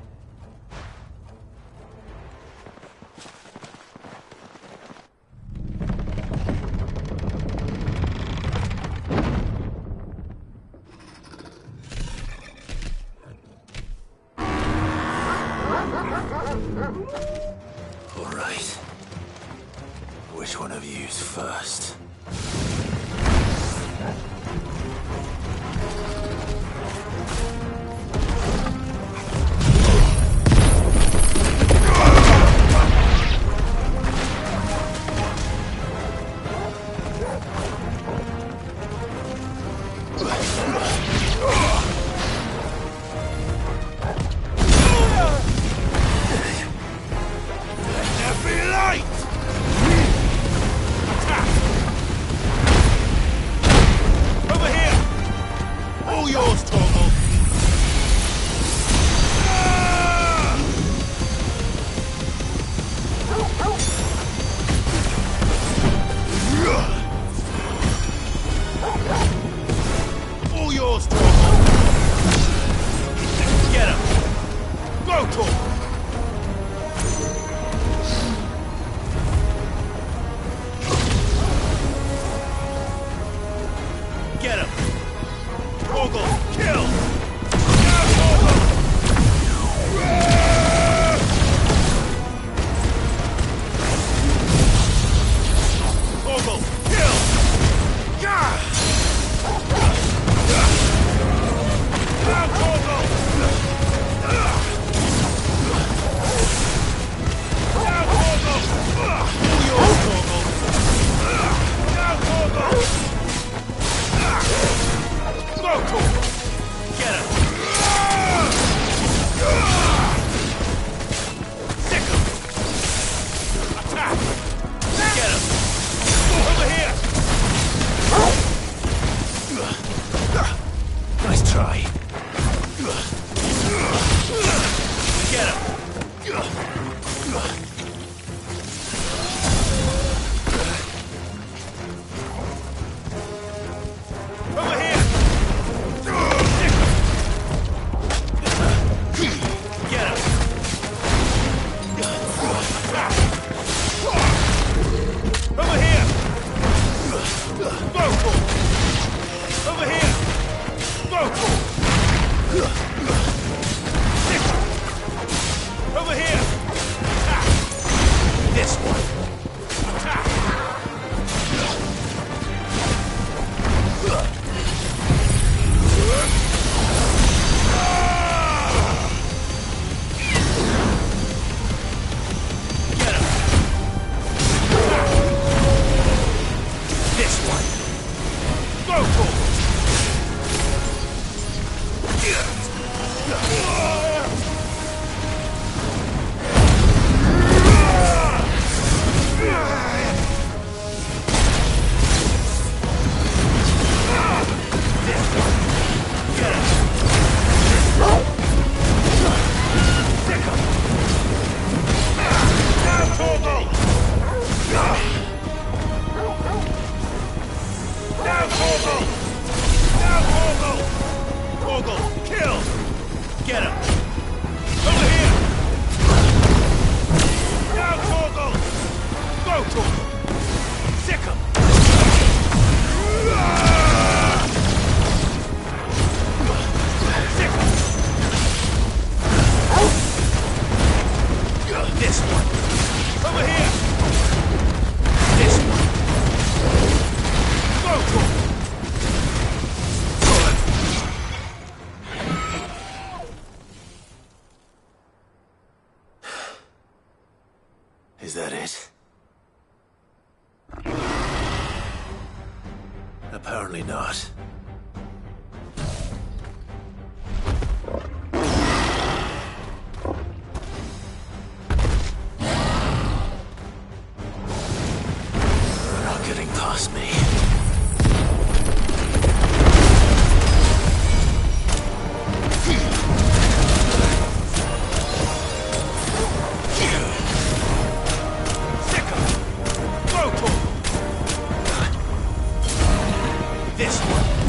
All right. Which one of you's first? try. Get him! Over here! Get him! Over here! Vocal! Over here! Vocal! Over here! This one! Get him! This one! Vocal! Kill! Get him! Over here! Down, Torgal! Vocal! Sick him! Sick him! This one! Over here! This one! Vocal! Is that it? Apparently not. They're not getting past me. This one!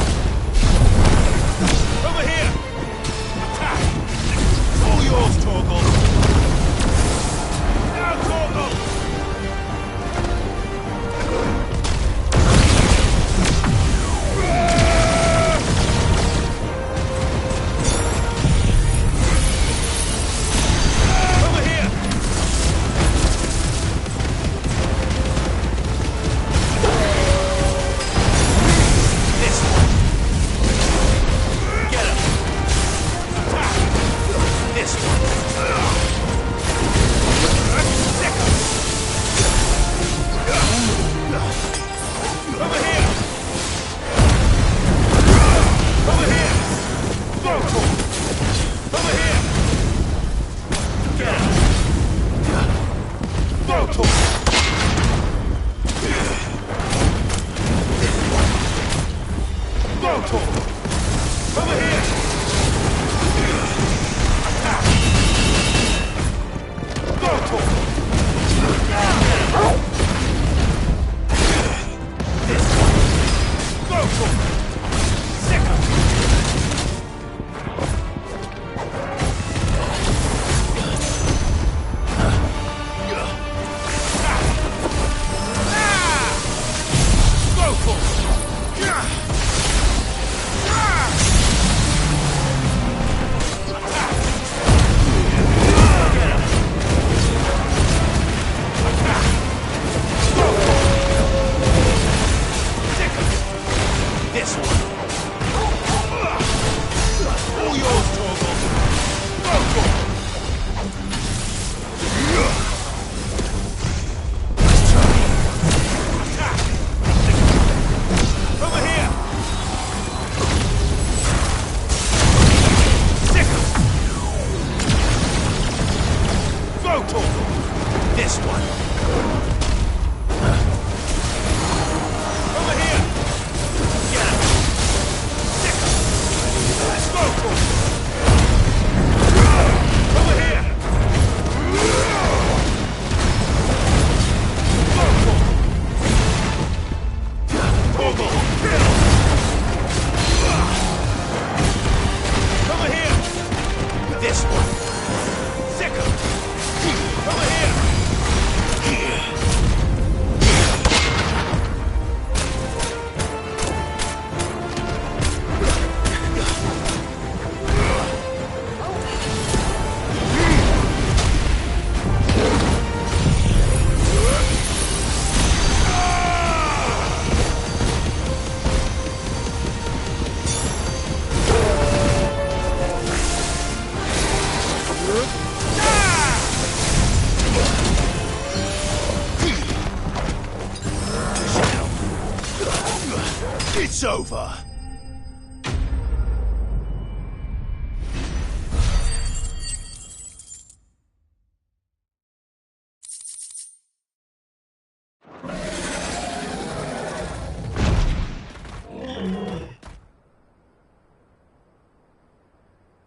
far.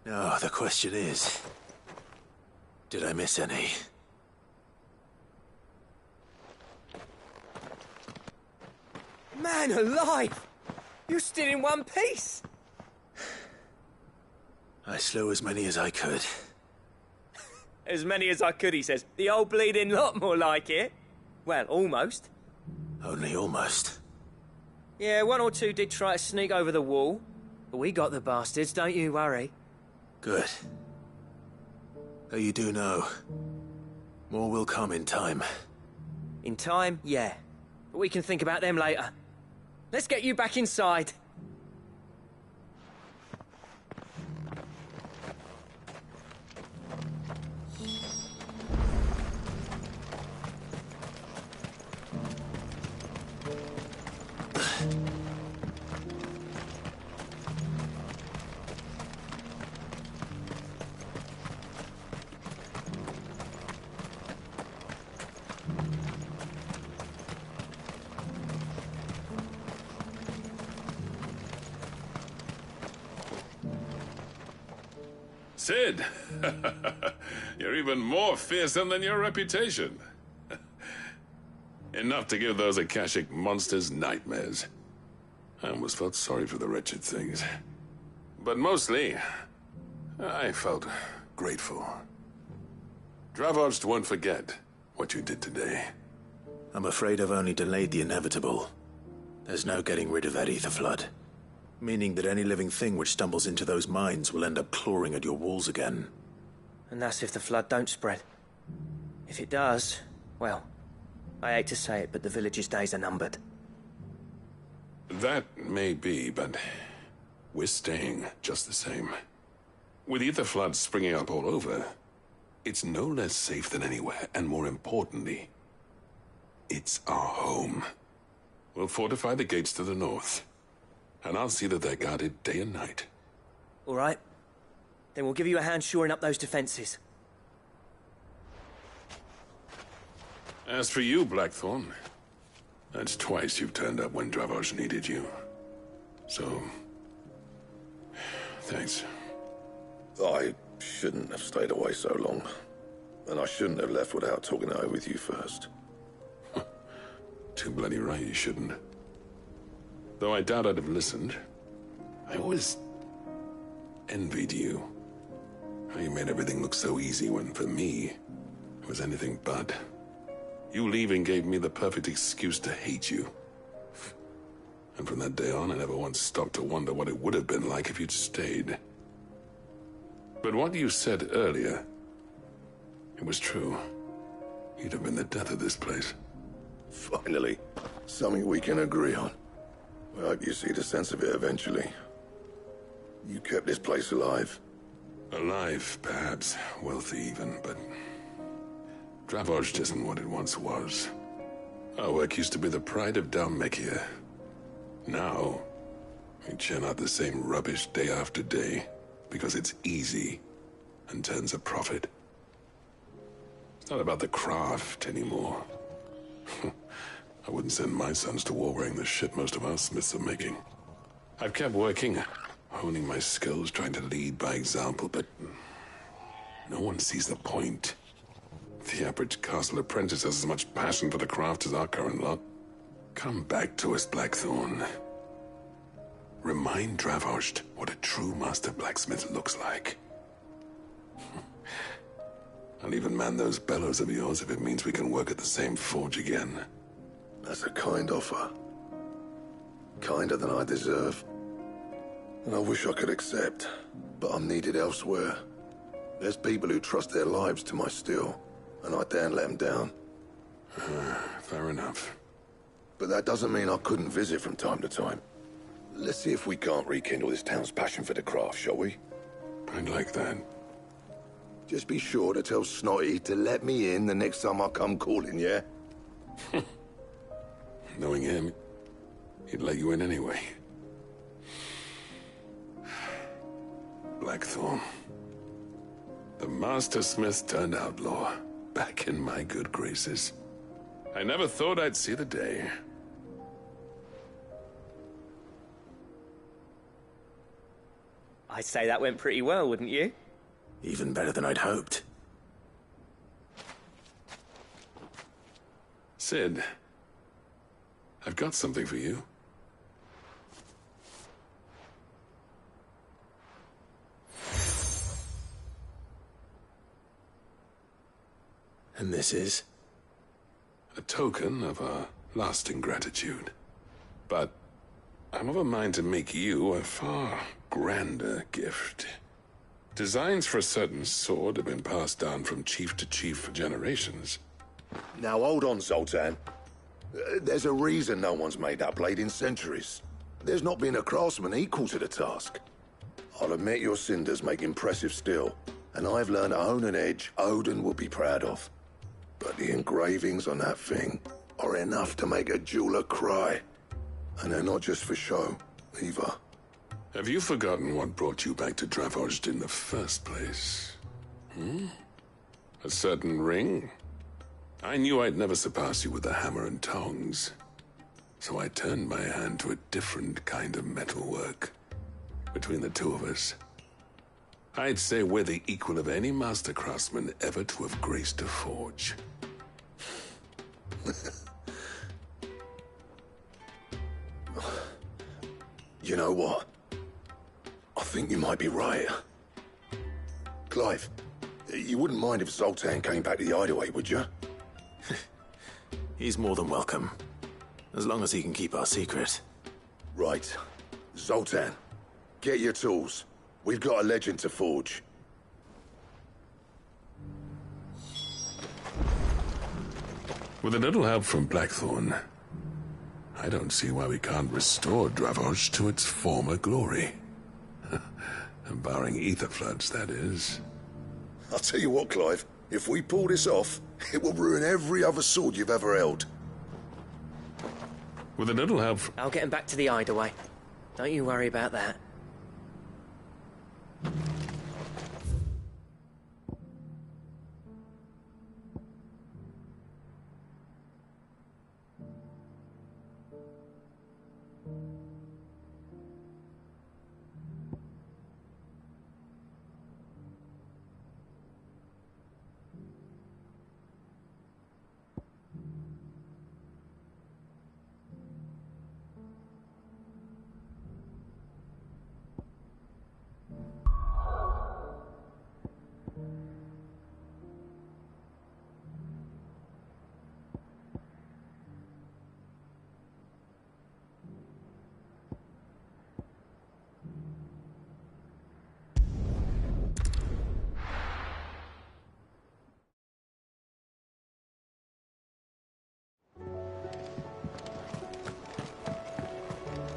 Now, the question is, did I miss any? Man alive! You're still in one piece! I slew as many as I could. As many as I could, he says. The old bleeding lot, more like it. Well, almost. Only almost. Yeah, one or two did try to sneak over the wall. But we got the bastards, don't you worry. Good. Though you do know, more will come in time. In time, yeah. But we can think about them later. Let's get you back inside. Sid! You're even more fearsome than your reputation. Enough to give those Akashic monsters nightmares. I almost felt sorry for the wretched things. But mostly, I felt grateful. Dravoged won't forget what you did today. I'm afraid I've only delayed the inevitable. There's no getting rid of that ether flood. Meaning that any living thing which stumbles into those mines will end up clawing at your walls again. And that's if the flood don't spread. If it does, well, I hate to say it, but the village's days are numbered. That may be, but we're staying just the same. With ether floods springing up all over, it's no less safe than anywhere, and more importantly, it's our home. We'll fortify the gates to the north. And I'll see that they're guarded day and night. All right. Then we'll give you a hand shoring up those defenses. As for you, Blackthorn, that's twice you've turned up when Dravos needed you. So, thanks. I shouldn't have stayed away so long. And I shouldn't have left without talking it over with you first. Too bloody right you shouldn't. Though I doubt I'd have listened. I always envied you. How you made everything look so easy when, for me, it was anything but. You leaving gave me the perfect excuse to hate you. And from that day on, I never once stopped to wonder what it would have been like if you'd stayed. But what you said earlier, it was true. You'd have been the death of this place. Finally, something we can agree on. I hope you see the sense of it eventually. You kept this place alive. Alive, perhaps. Wealthy even, but... Dravoged isn't what it once was. Our work used to be the pride of Dalmekia. Now, we churn out the same rubbish day after day, because it's easy and turns a profit. It's not about the craft anymore. I wouldn't send my sons to war wearing the shit most of our smiths are making. I've kept working, honing my skills, trying to lead by example, but no one sees the point. The average castle apprentice has as much passion for the craft as our current lot. Come back to us, Blackthorn. Remind Dravoged what a true master blacksmith looks like. I'll even man those bellows of yours if it means we can work at the same forge again. That's a kind offer. Kinder than I deserve. And I wish I could accept, but I'm needed elsewhere. There's people who trust their lives to my steel, and I daren't let them down. Fair enough. But that doesn't mean I couldn't visit from time to time. Let's see if we can't rekindle this town's passion for the craft, shall we? I'd like that. Just be sure to tell Snotty to let me in the next time I come calling, yeah? Knowing him, he'd let you in anyway. Blackthorn. The Master Smith turned outlaw, back in my good graces. I never thought I'd see the day. I'd say that went pretty well, wouldn't you? Even better than I'd hoped. Sid, I've got something for you. And this is? A token of our lasting gratitude. But I'm of a mind to make you a far grander gift. Designs for a certain sword have been passed down from chief to chief for generations. Now hold on, Zoltan. There's a reason no one's made that blade in centuries. There's not been a craftsman equal to the task. I'll admit your cinders make impressive steel, and I've learned to hone an edge Odin will be proud of. But the engravings on that thing are enough to make a jeweler cry. And they're not just for show, either. Have you forgotten what brought you back to Dravozd in the first place? A certain ring? I knew I'd never surpass you with the hammer and tongs. So I turned my hand to a different kind of metalwork. Between the two of us, I'd say we're the equal of any master craftsman ever to have graced a forge. You know what? I think you might be right. Clive, you wouldn't mind if Zoltan came back to the hideaway, would you? He's more than welcome. As long as he can keep our secret. Right. Zoltan, get your tools. We've got a legend to forge. With a little help from Blackthorn, I don't see why we can't restore Dravozd to its former glory. Barring ether floods, that is. I'll tell you what, Clive. If we pull this off, it will ruin every other sword you've ever held. With a little help... I'll get him back to the hideaway. Don't you worry about that.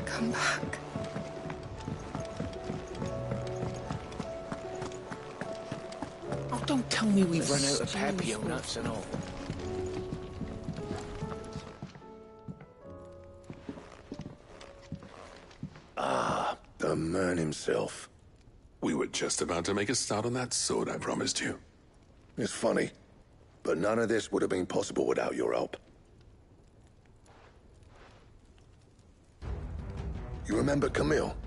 Come back. Oh, don't tell me we've run out of papio nuts and all. Ah, the man himself. We were just about to make a start on that sword I promised you. It's funny, but none of this would have been possible without your help. You remember Camille?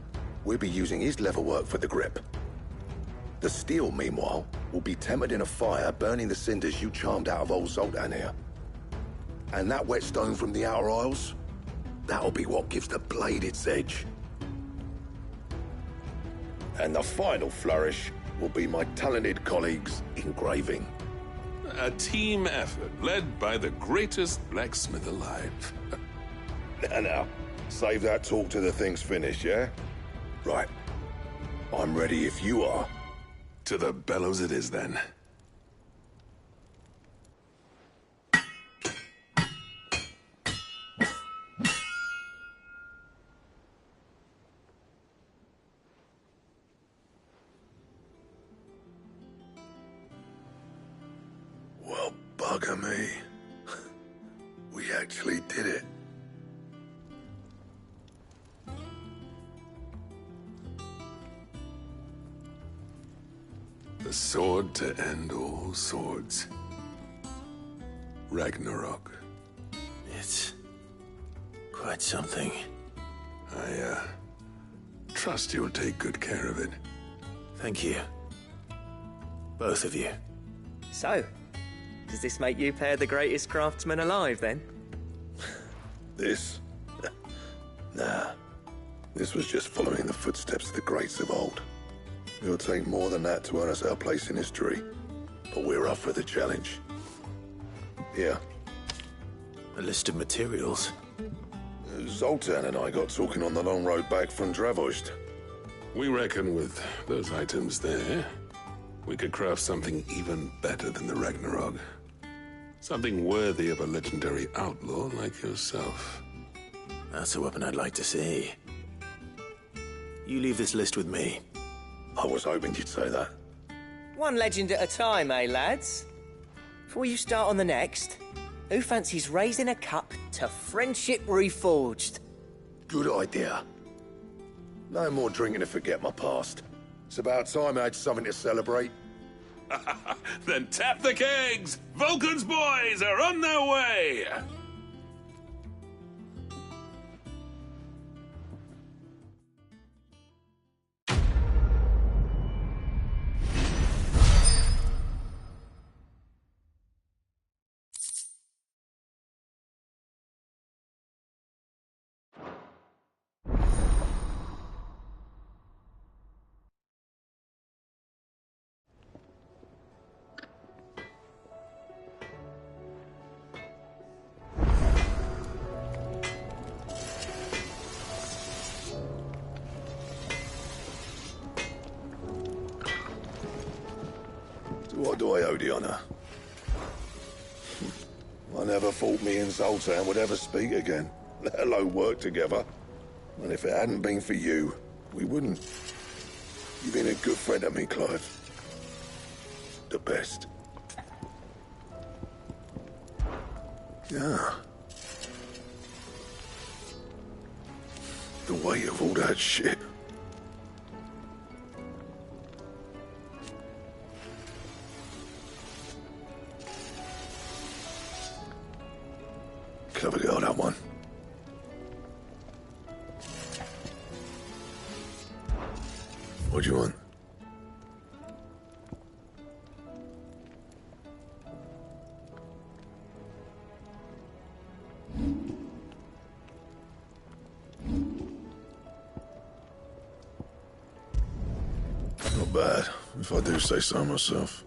We'll be using his leatherwork for the grip. The steel, meanwhile, will be tempered in a fire, burning the cinders you charmed out of old Zoltan here. And that whetstone from the Outer Isles? That'll be what gives the blade its edge. And the final flourish will be my talented colleagues' engraving. A team effort led by the greatest blacksmith alive. Now, save that talk till the thing's finished, yeah? Right. I'm ready if you are. To the bellows it is, then. Well, bugger me. We actually did it. A sword to end all swords. Ragnarok. It's quite something. I trust you'll take good care of it. Thank you. Both of you. So, does this make you pair the greatest craftsman alive, then? This? Nah. This was just following the footsteps of the greats of old. It'll take more than that to earn us our place in history. But we're up for the challenge. Here. A list of materials. Zoltan and I got talking on the long road back from Dravost. We reckon with those items there, we could craft something even better than the Ragnarok. Something worthy of a legendary outlaw like yourself. That's a weapon I'd like to see. You leave this list with me. I was hoping you'd say that. One legend at a time, eh, lads? Before you start on the next, who fancies raising a cup to friendship reforged? Good idea. No more drinking to forget my past. It's about time I had something to celebrate. Then tap the kegs! Vulcan's boys are on their way! What do I owe the honor? I never thought me and Zoltan would ever speak again, let alone work together. And if it hadn't been for you, we wouldn't. You've been a good friend to me, Clive. The best. Yeah. The weight of all that shit. Clever girl, that one. What do you want? Not bad, if I do say so myself.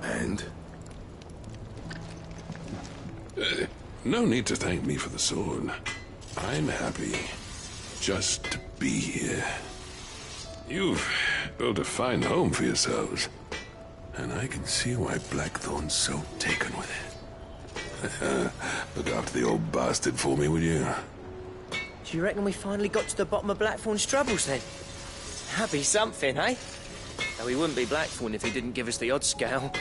And? No need to thank me for the sword. I'm happy just to be here. You've built a fine home for yourselves, and I can see why Blackthorn's so taken with it. Look after the old bastard for me, will you? Do you reckon we finally got to the bottom of Blackthorn's troubles, then? That'd be something, eh? Though he wouldn't be Blackthorn if he didn't give us the odd scowl.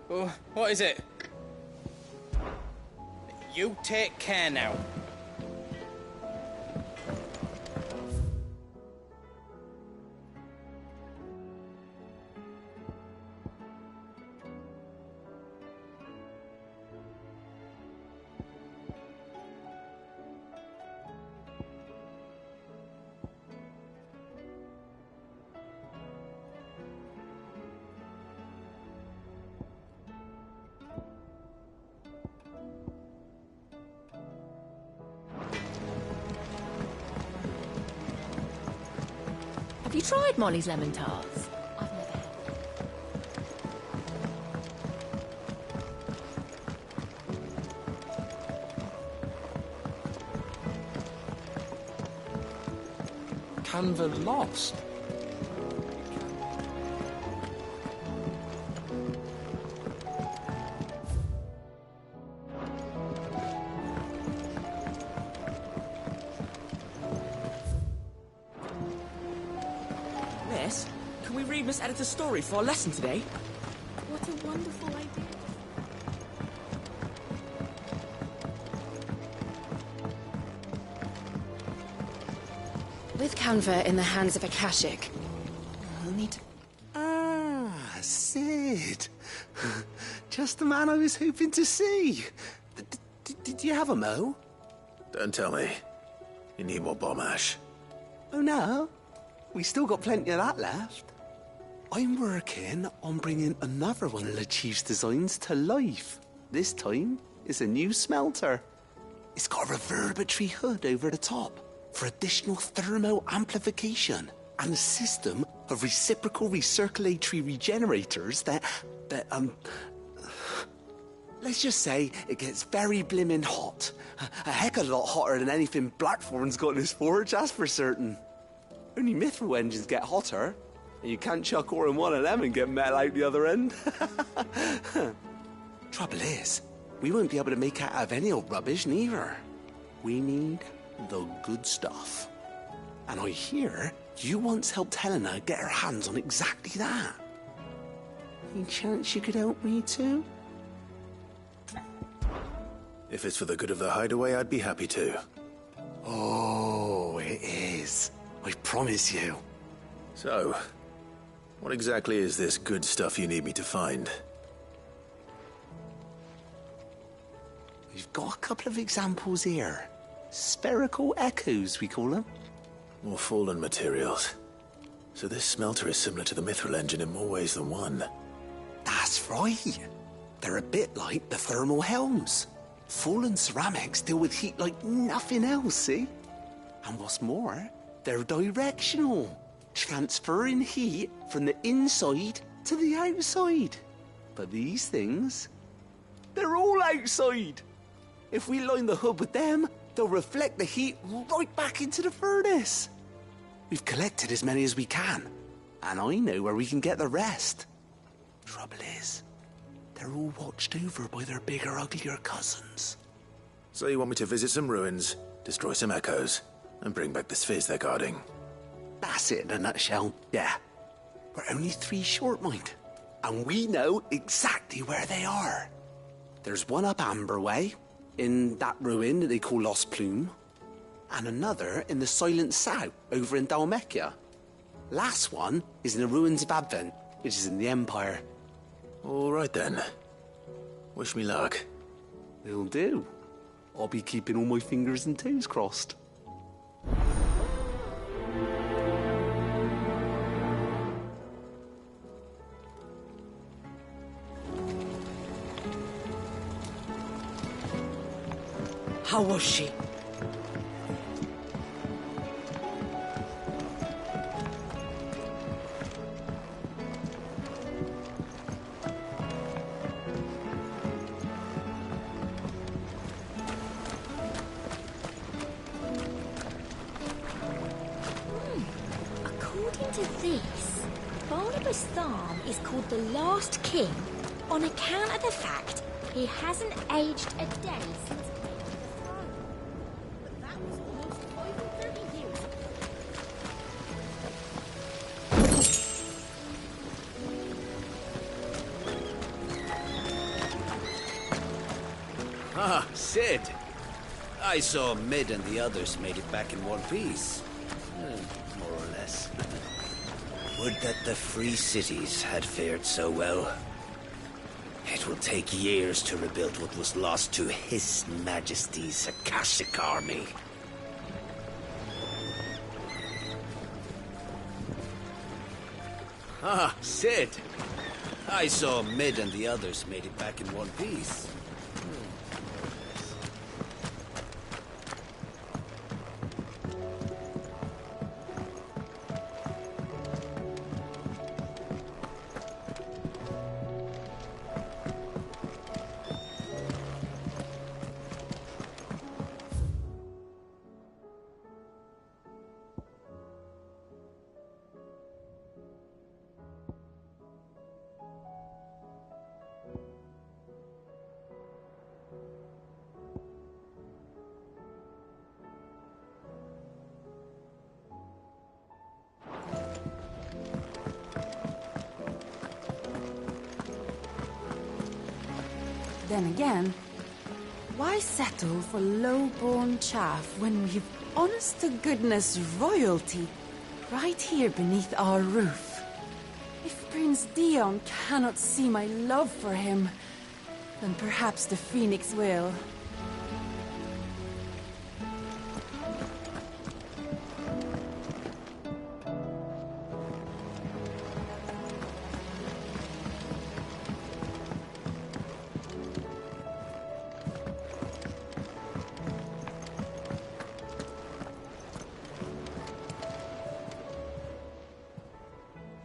Oh, what is it? You take care now. Have you tried Molly's lemon tarts? I've never had. Canva lost? Miss, can we read Miss Editor's story for our lesson today? What a wonderful idea. With Canva in the hands of Akashic, we'll need to... Ah, Sid. Just the man I was hoping to see. Did you have a mo? Don't tell me. You need more bomb ash. Oh, no. We still got plenty of that left. I'm working on bringing another one of the Chief's designs to life. This time, it's a new smelter. It's got a reverberatory hood over the top for additional thermal amplification and a system of reciprocal recirculatory regenerators that let's just say it gets very blimmin' hot. A heck of a lot hotter than anything Blackthorn's got in his forge, that's for certain. Only mithril engines get hotter, and you can't chuck ore in one of them and get metal out the other end. Trouble is, we won't be able to make out of any old rubbish neither. We need the good stuff. And I hear you once helped Helena get her hands on exactly that. Any chance you could help me too? If it's for the good of the hideaway, I'd be happy to. Oh, it is. I promise you. So, what exactly is this good stuff you need me to find? We've got a couple of examples here. Spherical echoes, we call them. More fallen materials. So this smelter is similar to the mithril engine in more ways than one. That's right. They're a bit like the thermal helms. Fallen ceramics deal with heat like nothing else, see? And what's more, they're directional, transferring heat from the inside to the outside. But these things, they're all outside. If we line the hood with them, they'll reflect the heat right back into the furnace. We've collected as many as we can, and I know where we can get the rest. Trouble is, they're all watched over by their bigger, uglier cousins. So you want me to visit some ruins, destroy some echoes, and bring back the spheres they're guarding? That's it in a nutshell, yeah. We're only 3 short, mind, and we know exactly where they are. There's one up Amber Way, in that ruin that they call Lost Plume, and another in the Silent South, over in Dalmekia. Last one is in the ruins of Advent, which is in the Empire. All right then. Wish me luck. Will do. I'll be keeping all my fingers and toes crossed. How was she? According to this, Barnabas Tharm is called the last king on account of the fact he hasn't aged a day since Ah, Sid. I saw Mid and the others made it back in one piece. More or less. Would that the free cities had fared so well. It will take years to rebuild what was lost to His Majesty's Akashic army. Ah, Sid. I saw Mid and the others made it back in one piece. Then again, why settle for low-born chaff when we've honest-to-goodness royalty right here beneath our roof? If Prince Dion cannot see my love for him, then perhaps the Phoenix will.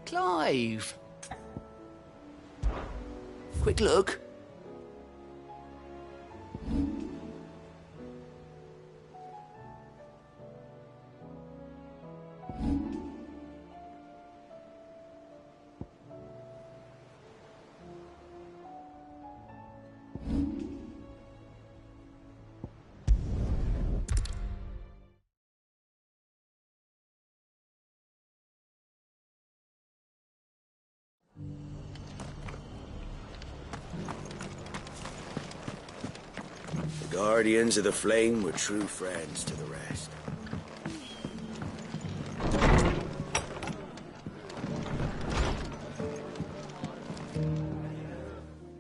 Clive! Quick look. The Guardians of the Flame were true friends to the rest.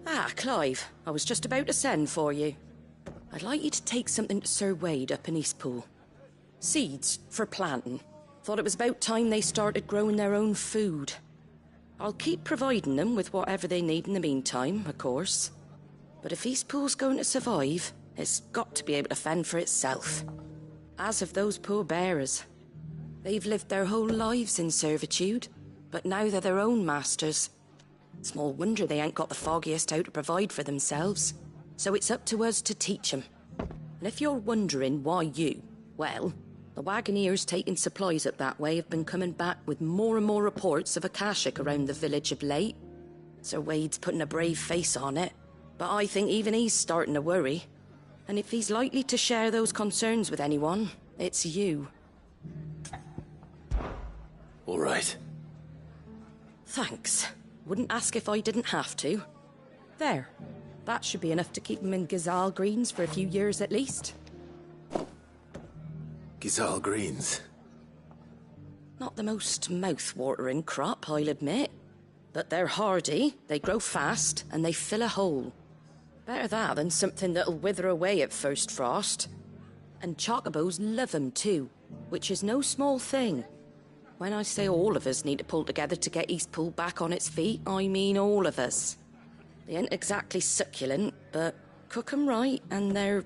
Ah, Clive, I was just about to send for you. I'd like you to take something to Sir Wade up in Eastpool. Seeds for planting. Thought it was about time they started growing their own food. I'll keep providing them with whatever they need in the meantime, of course. But if Eastpool's going to survive, it's got to be able to fend for itself. As of those poor bearers. They've lived their whole lives in servitude, but now they're their own masters. Small wonder they ain't got the foggiest how to provide for themselves. So it's up to us to teach them. And if you're wondering why you, well, the Wagoneers taking supplies up that way have been coming back with more and more reports of Akashic around the village of late. Sir Wade's putting a brave face on it, but I think even he's starting to worry. And if he's likely to share those concerns with anyone, it's you. All right. Thanks. Wouldn't ask if I didn't have to. There. That should be enough to keep him in Gazal Greens for a few years at least. Gazal Greens? Not the most mouth-watering crop, I'll admit. But they're hardy, they grow fast, and they fill a hole. Better that than something that'll wither away at first frost. And chocobos love 'em too, which is no small thing. When I say all of us need to pull together to get Eastpool back on its feet, I mean all of us. They ain't exactly succulent, but cook 'em right and they're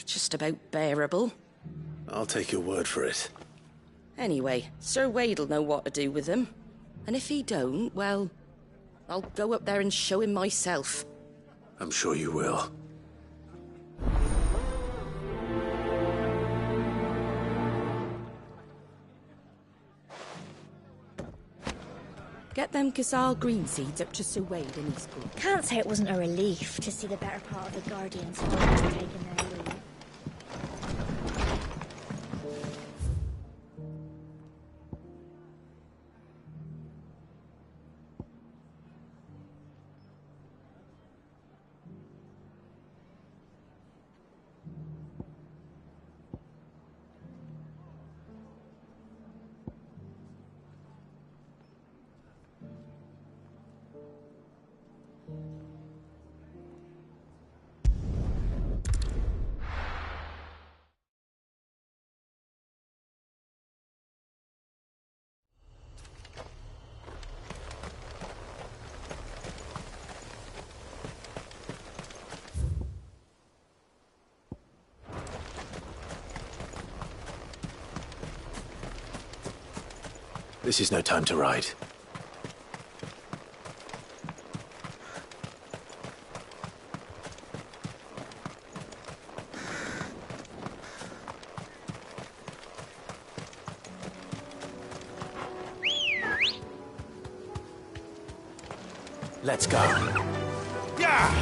just about bearable. I'll take your word for it. Anyway, Sir Wade'll know what to do with them. And if he don't, well, I'll go up there and show him myself. I'm sure you will. Get them Gazal green seeds up to Sir Wade in Eastpool. Can't say it wasn't a relief to see the better part of the Guardians finally taking their leave. This is no time to ride. Let's go. Yeah!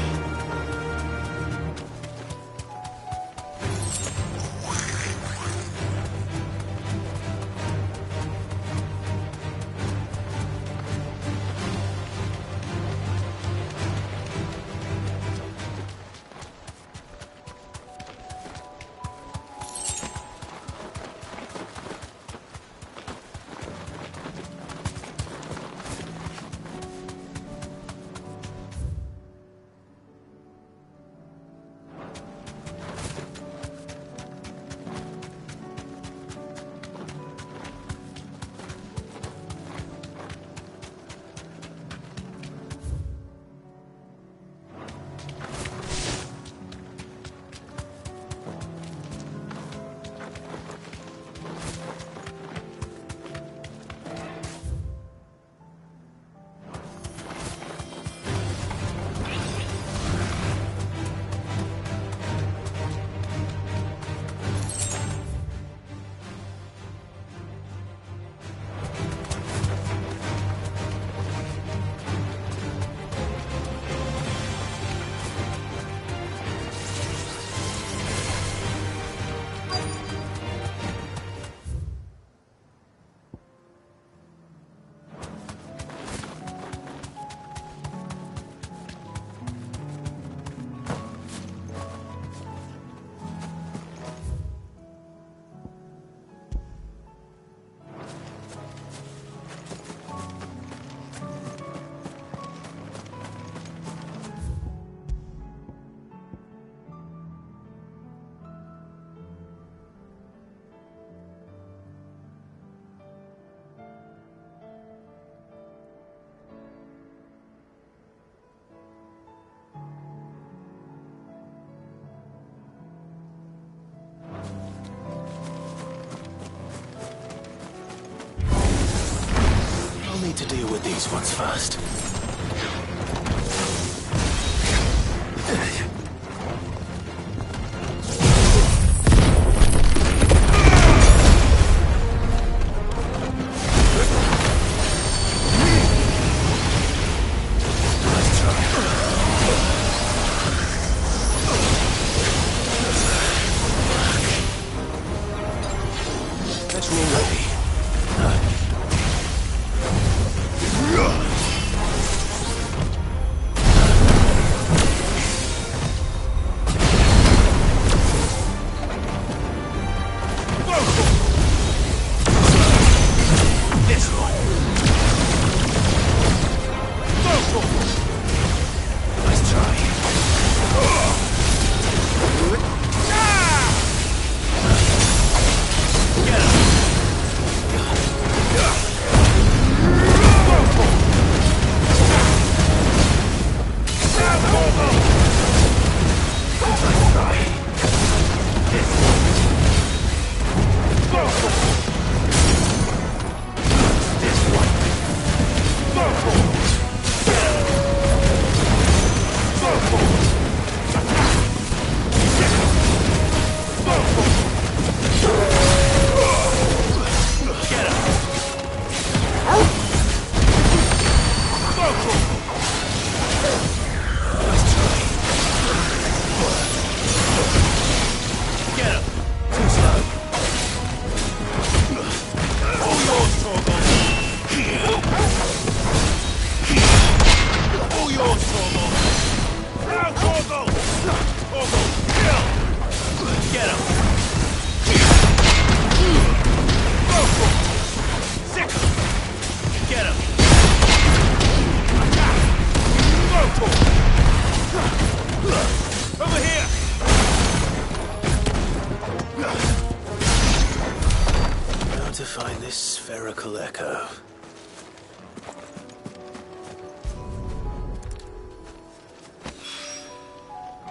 these ones first.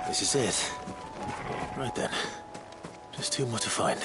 This is it. Right then. Just two more to find.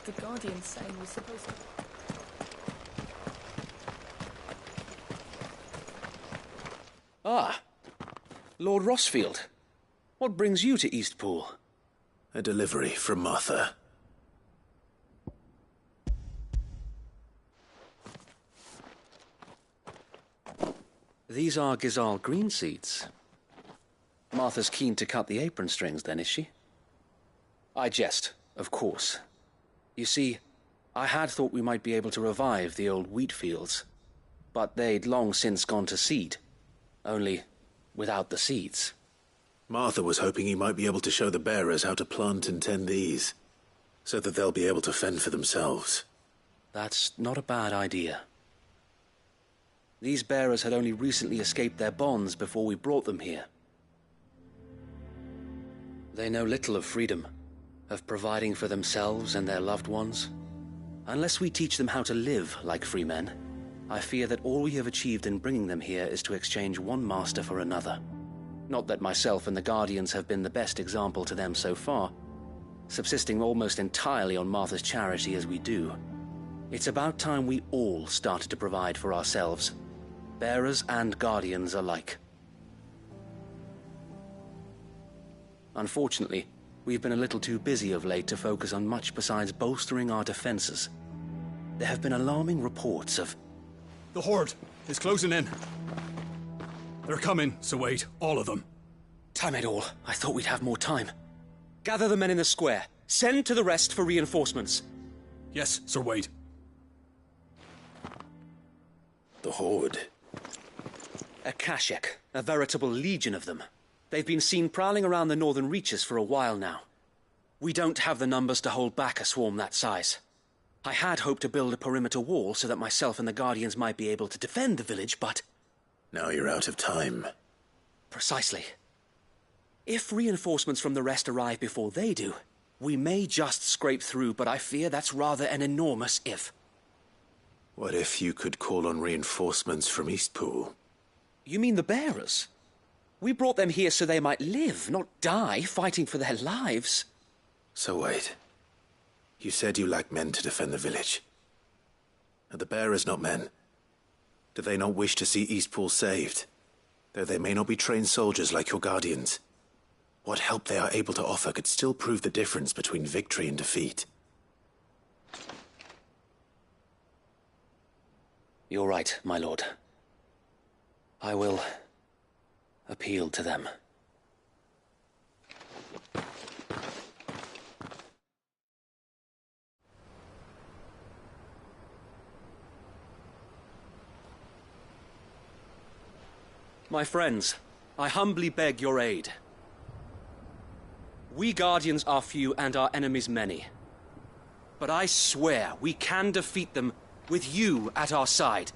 The Guardian's saying we're supposed to... Ah, Lord Rossfield. What brings you to Eastpool? A delivery from Martha. These are Gizal green seeds. Martha's keen to cut the apron strings, then, is she? I jest, of course. You see, I had thought we might be able to revive the old wheat fields, but they'd long since gone to seed, only without the seeds. Martha was hoping he might be able to show the bearers how to plant and tend these, so that they'll be able to fend for themselves. That's not a bad idea. These bearers had only recently escaped their bonds before we brought them here. They know little of freedom, of providing for themselves and their loved ones. Unless we teach them how to live like free men, I fear that all we have achieved in bringing them here is to exchange one master for another. Not that myself and the Guardians have been the best example to them so far, subsisting almost entirely on Martha's charity as we do. It's about time we all started to provide for ourselves, bearers and Guardians alike. Unfortunately, we've been a little too busy of late to focus on much besides bolstering our defenses. There have been alarming reports of... The Horde is closing in. They're coming, so wait, all of them. Damn it all, I thought we'd have more time. Gather the men in the square. Send to the rest for reinforcements. Yes, Sir Wade. The Horde. A Kashek, a veritable legion of them. They've been seen prowling around the northern reaches for a while now. We don't have the numbers to hold back a swarm that size. I had hoped to build a perimeter wall so that myself and the Guardians might be able to defend the village, but... Now you're out of time. Precisely. If reinforcements from the rest arrive before they do, we may just scrape through, but I fear that's rather an enormous if. What if you could call on reinforcements from Eastpool? You mean the bearers? We brought them here so they might live, not die fighting for their lives. So wait. You said you lack men to defend the village. Are the bearers not men? Do they not wish to see Eastpool saved? Though they may not be trained soldiers like your Guardians. What help they are able to offer could still prove the difference between victory and defeat. You're right, my lord. I will appeal to them. My friends, I humbly beg your aid. We Guardians are few and our enemies many. But I swear we can defeat them with you at our side.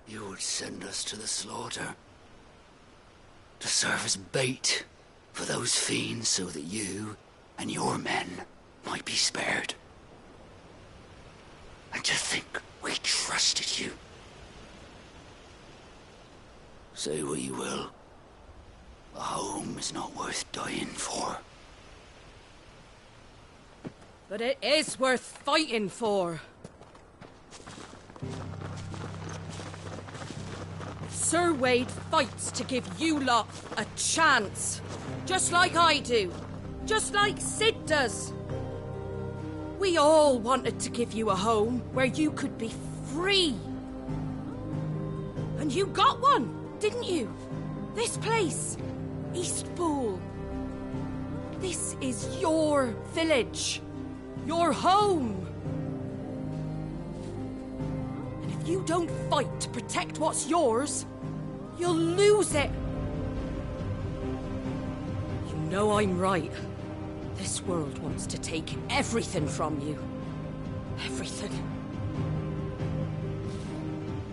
You would send us to the slaughter. To serve as bait for those fiends so that you and your men might be spared. And to think we trusted you. Say what you will. A home is not worth dying for. But it is worth fighting for. Sir Wade fights to give you lot a chance. Just like I do. Just like Sid does. We all wanted to give you a home where you could be free. And you got one, didn't you? This place, Eastpool. This is your village. Your home. And if you don't fight to protect what's yours, you'll lose it. You know I'm right. This world wants to take everything from you. Everything.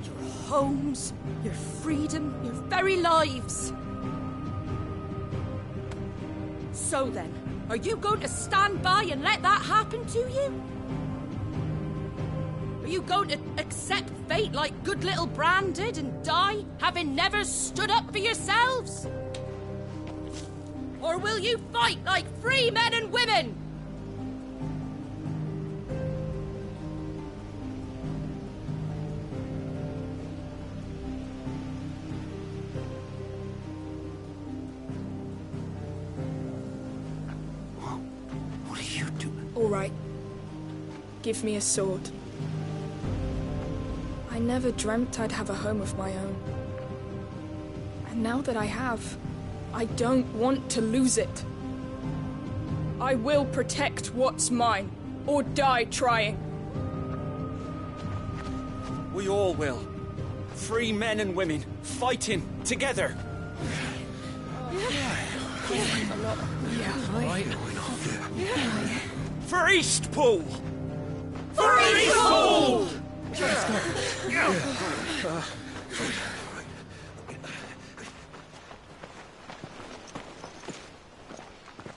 Your homes, your freedom, your very lives. So then, are you going to stand by and let that happen to you? Are you going to accept fate like good little Bran did and die, having never stood up for yourselves? Or will you fight like free men and women? What are you doing? All right. Give me a sword. I never dreamt I'd have a home of my own. And now that I have, I don't want to lose it. I will protect what's mine, or die trying. We all will. Free men and women, fighting together. For Eastpool! For Eastpool!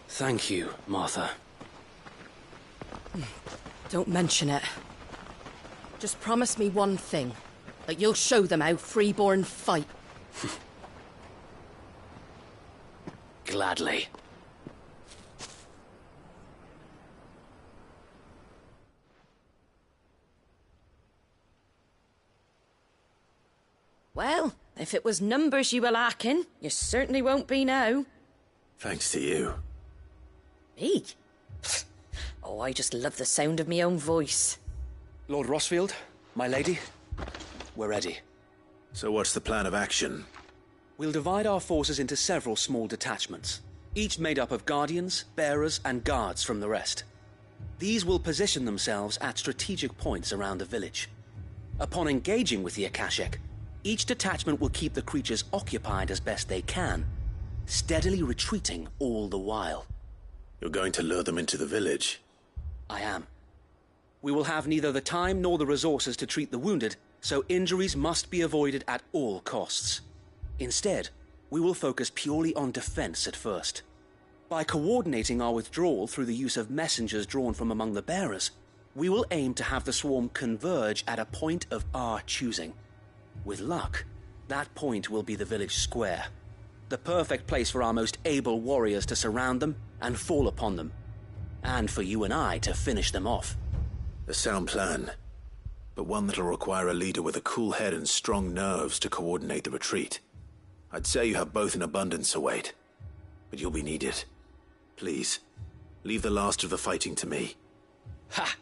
Thank you, Martha. Don't mention it. Just promise me one thing. That you'll show them how freeborn fight. Gladly. Well, if it was numbers you were lacking, you certainly won't be now. Thanks to you. Me? Oh, I just love the sound of my own voice. Lord Rossfield, my lady, we're ready. So what's the plan of action? We'll divide our forces into several small detachments, each made up of guardians, bearers, and guards from the rest. These will position themselves at strategic points around the village. Upon engaging with the Akashic, each detachment will keep the creatures occupied as best they can, steadily retreating all the while. You're going to lure them into the village? I am. We will have neither the time nor the resources to treat the wounded, so injuries must be avoided at all costs. Instead, we will focus purely on defense at first. By coordinating our withdrawal through the use of messengers drawn from among the bearers, we will aim to have the swarm converge at a point of our choosing. With luck, that point will be the village square, the perfect place for our most able warriors to surround them and fall upon them, and for you and I to finish them off. A sound plan, but one that'll require a leader with a cool head and strong nerves to coordinate the retreat. I'd say you have both in abundance, Await, but you'll be needed. Please, leave the last of the fighting to me. Ha!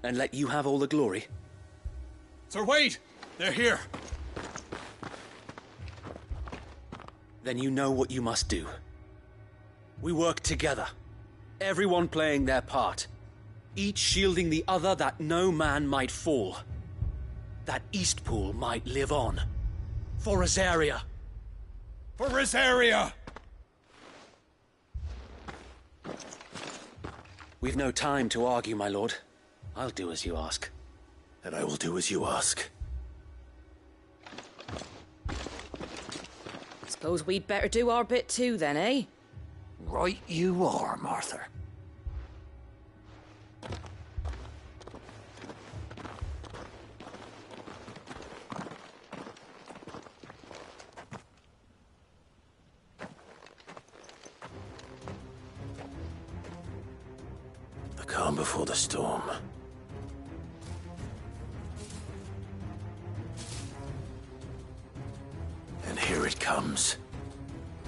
And let you have all the glory. Sir Wade! They're here! Then you know what you must do. We work together, everyone playing their part, each shielding the other that no man might fall, that Eastpool might live on. For Rosaria! For Rosaria! We've no time to argue, my lord. I'll do as you ask. And I will do as you ask. Suppose we'd better do our bit too, then, eh? Right you are, Martha. The calm before the storm. And here it comes.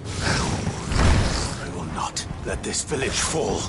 I will not let this village fall.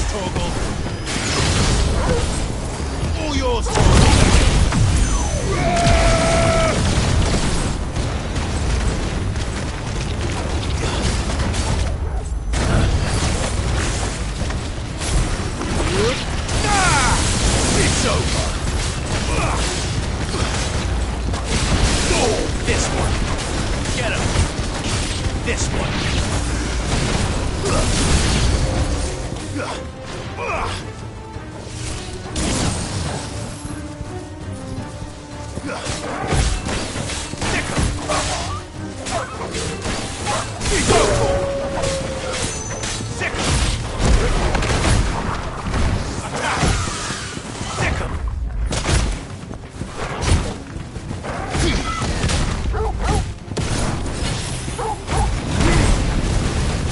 Torgal! All yours, Torgal! It's over! This one! Get him! This one!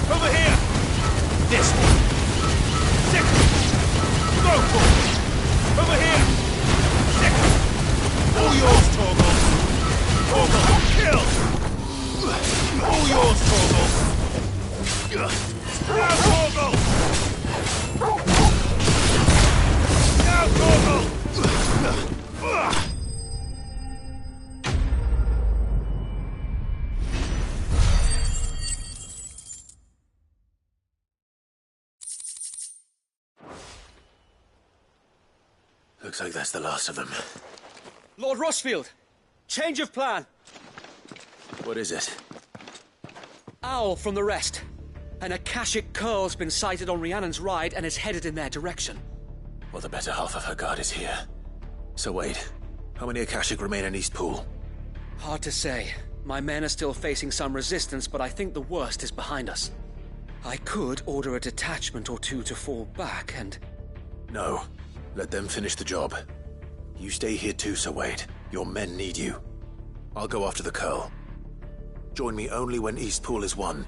Over here! This one! Sick! Go for it! Over here! Sick! All yours, Torgal! Torgal, kill! All yours, Torgal! Now, Torgal! Now, Torgal! Looks like that's the last of them. Lord Rossfield! Change of plan! What is it? Owl from the rest. An Akashic curl's been sighted on Rhiannon's ride and is headed in their direction. Well, the better half of her guard is here. So wait, how many Akashic remain in East Pool? Hard to say. My men are still facing some resistance, but I think the worst is behind us. I could order a detachment or two to fall back and... No. Let them finish the job. You stay here too, Sir Wade. Your men need you. I'll go after the Curl. Join me only when East Pool is won.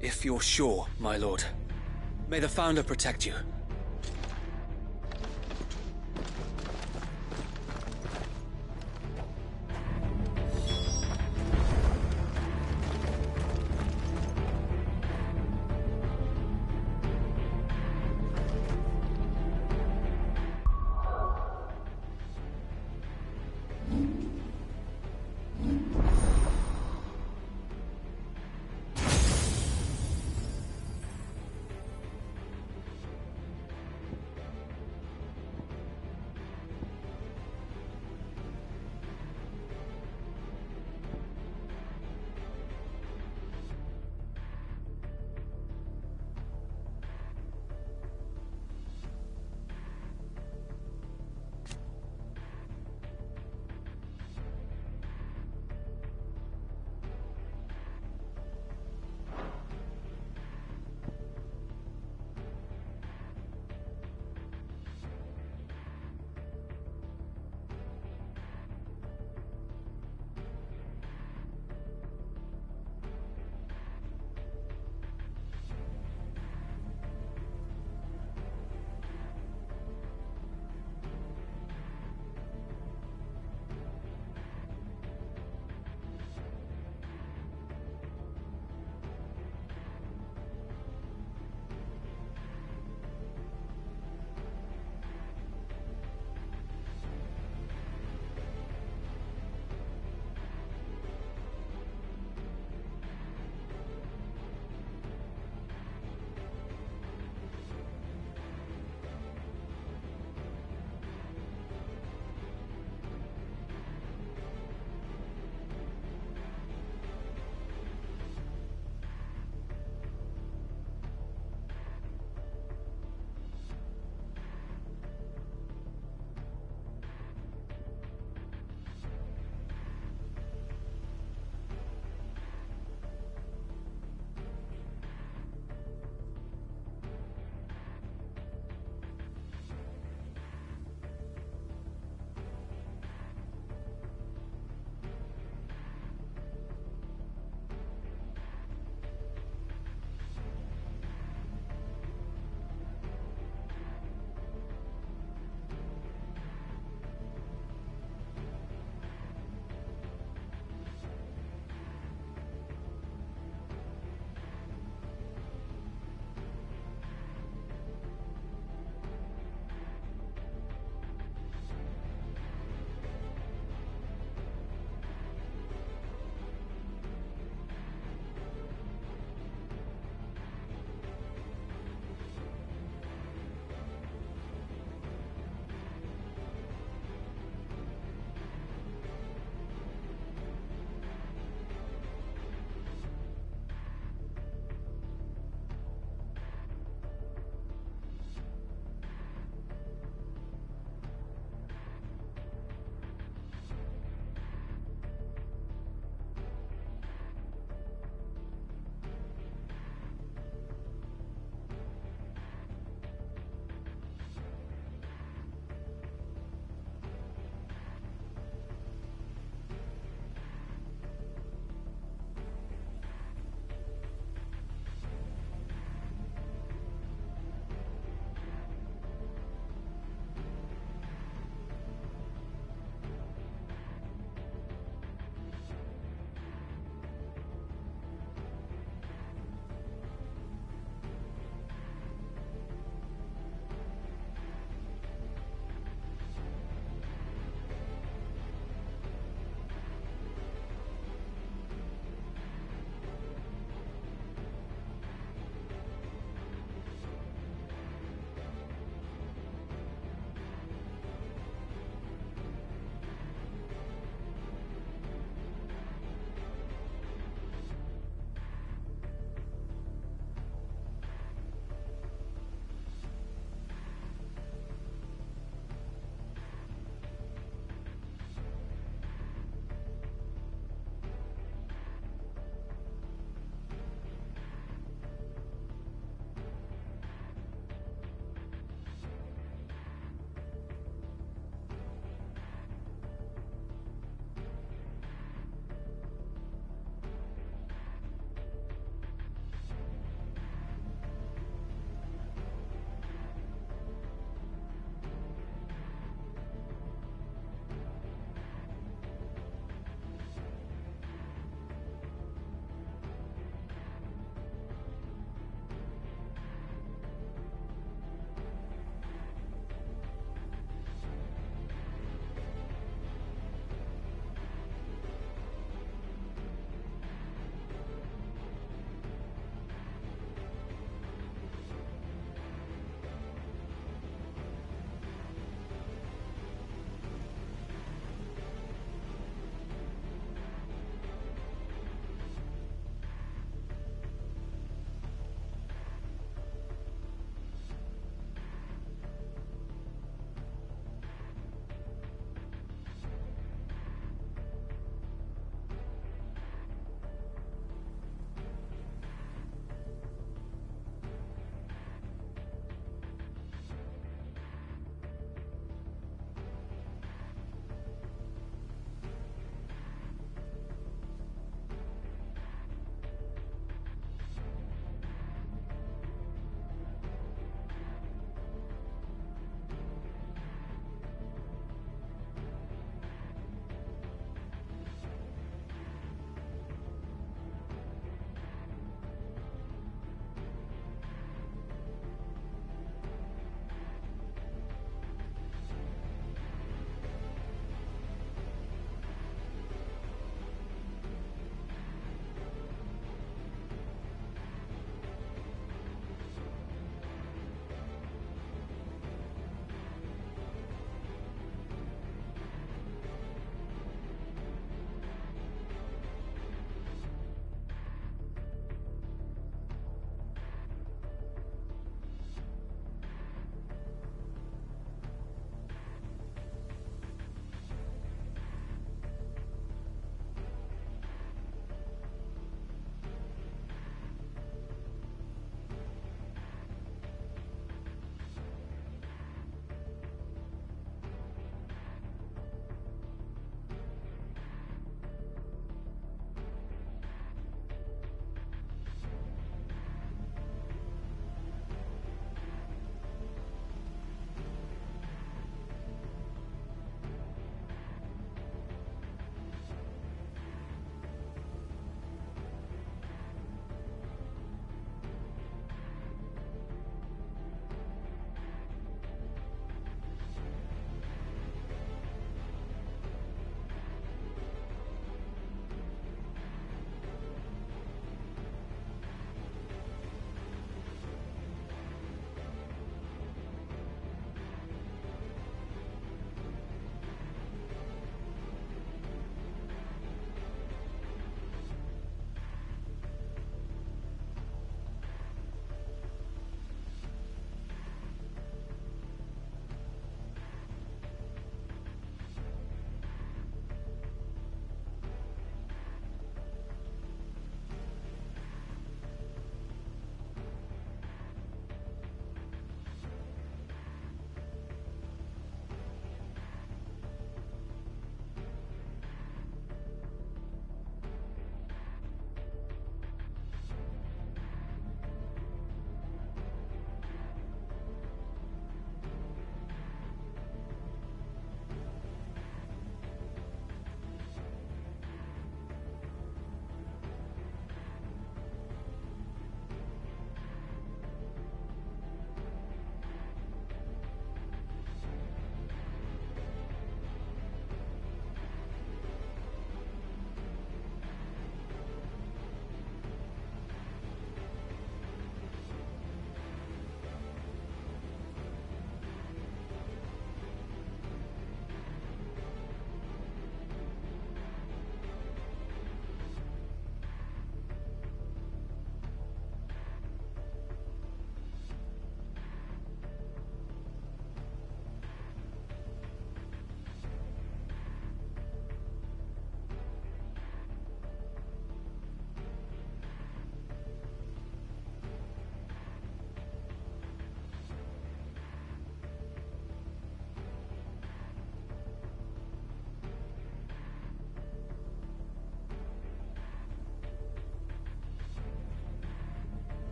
If you're sure, my lord. May the Founder protect you.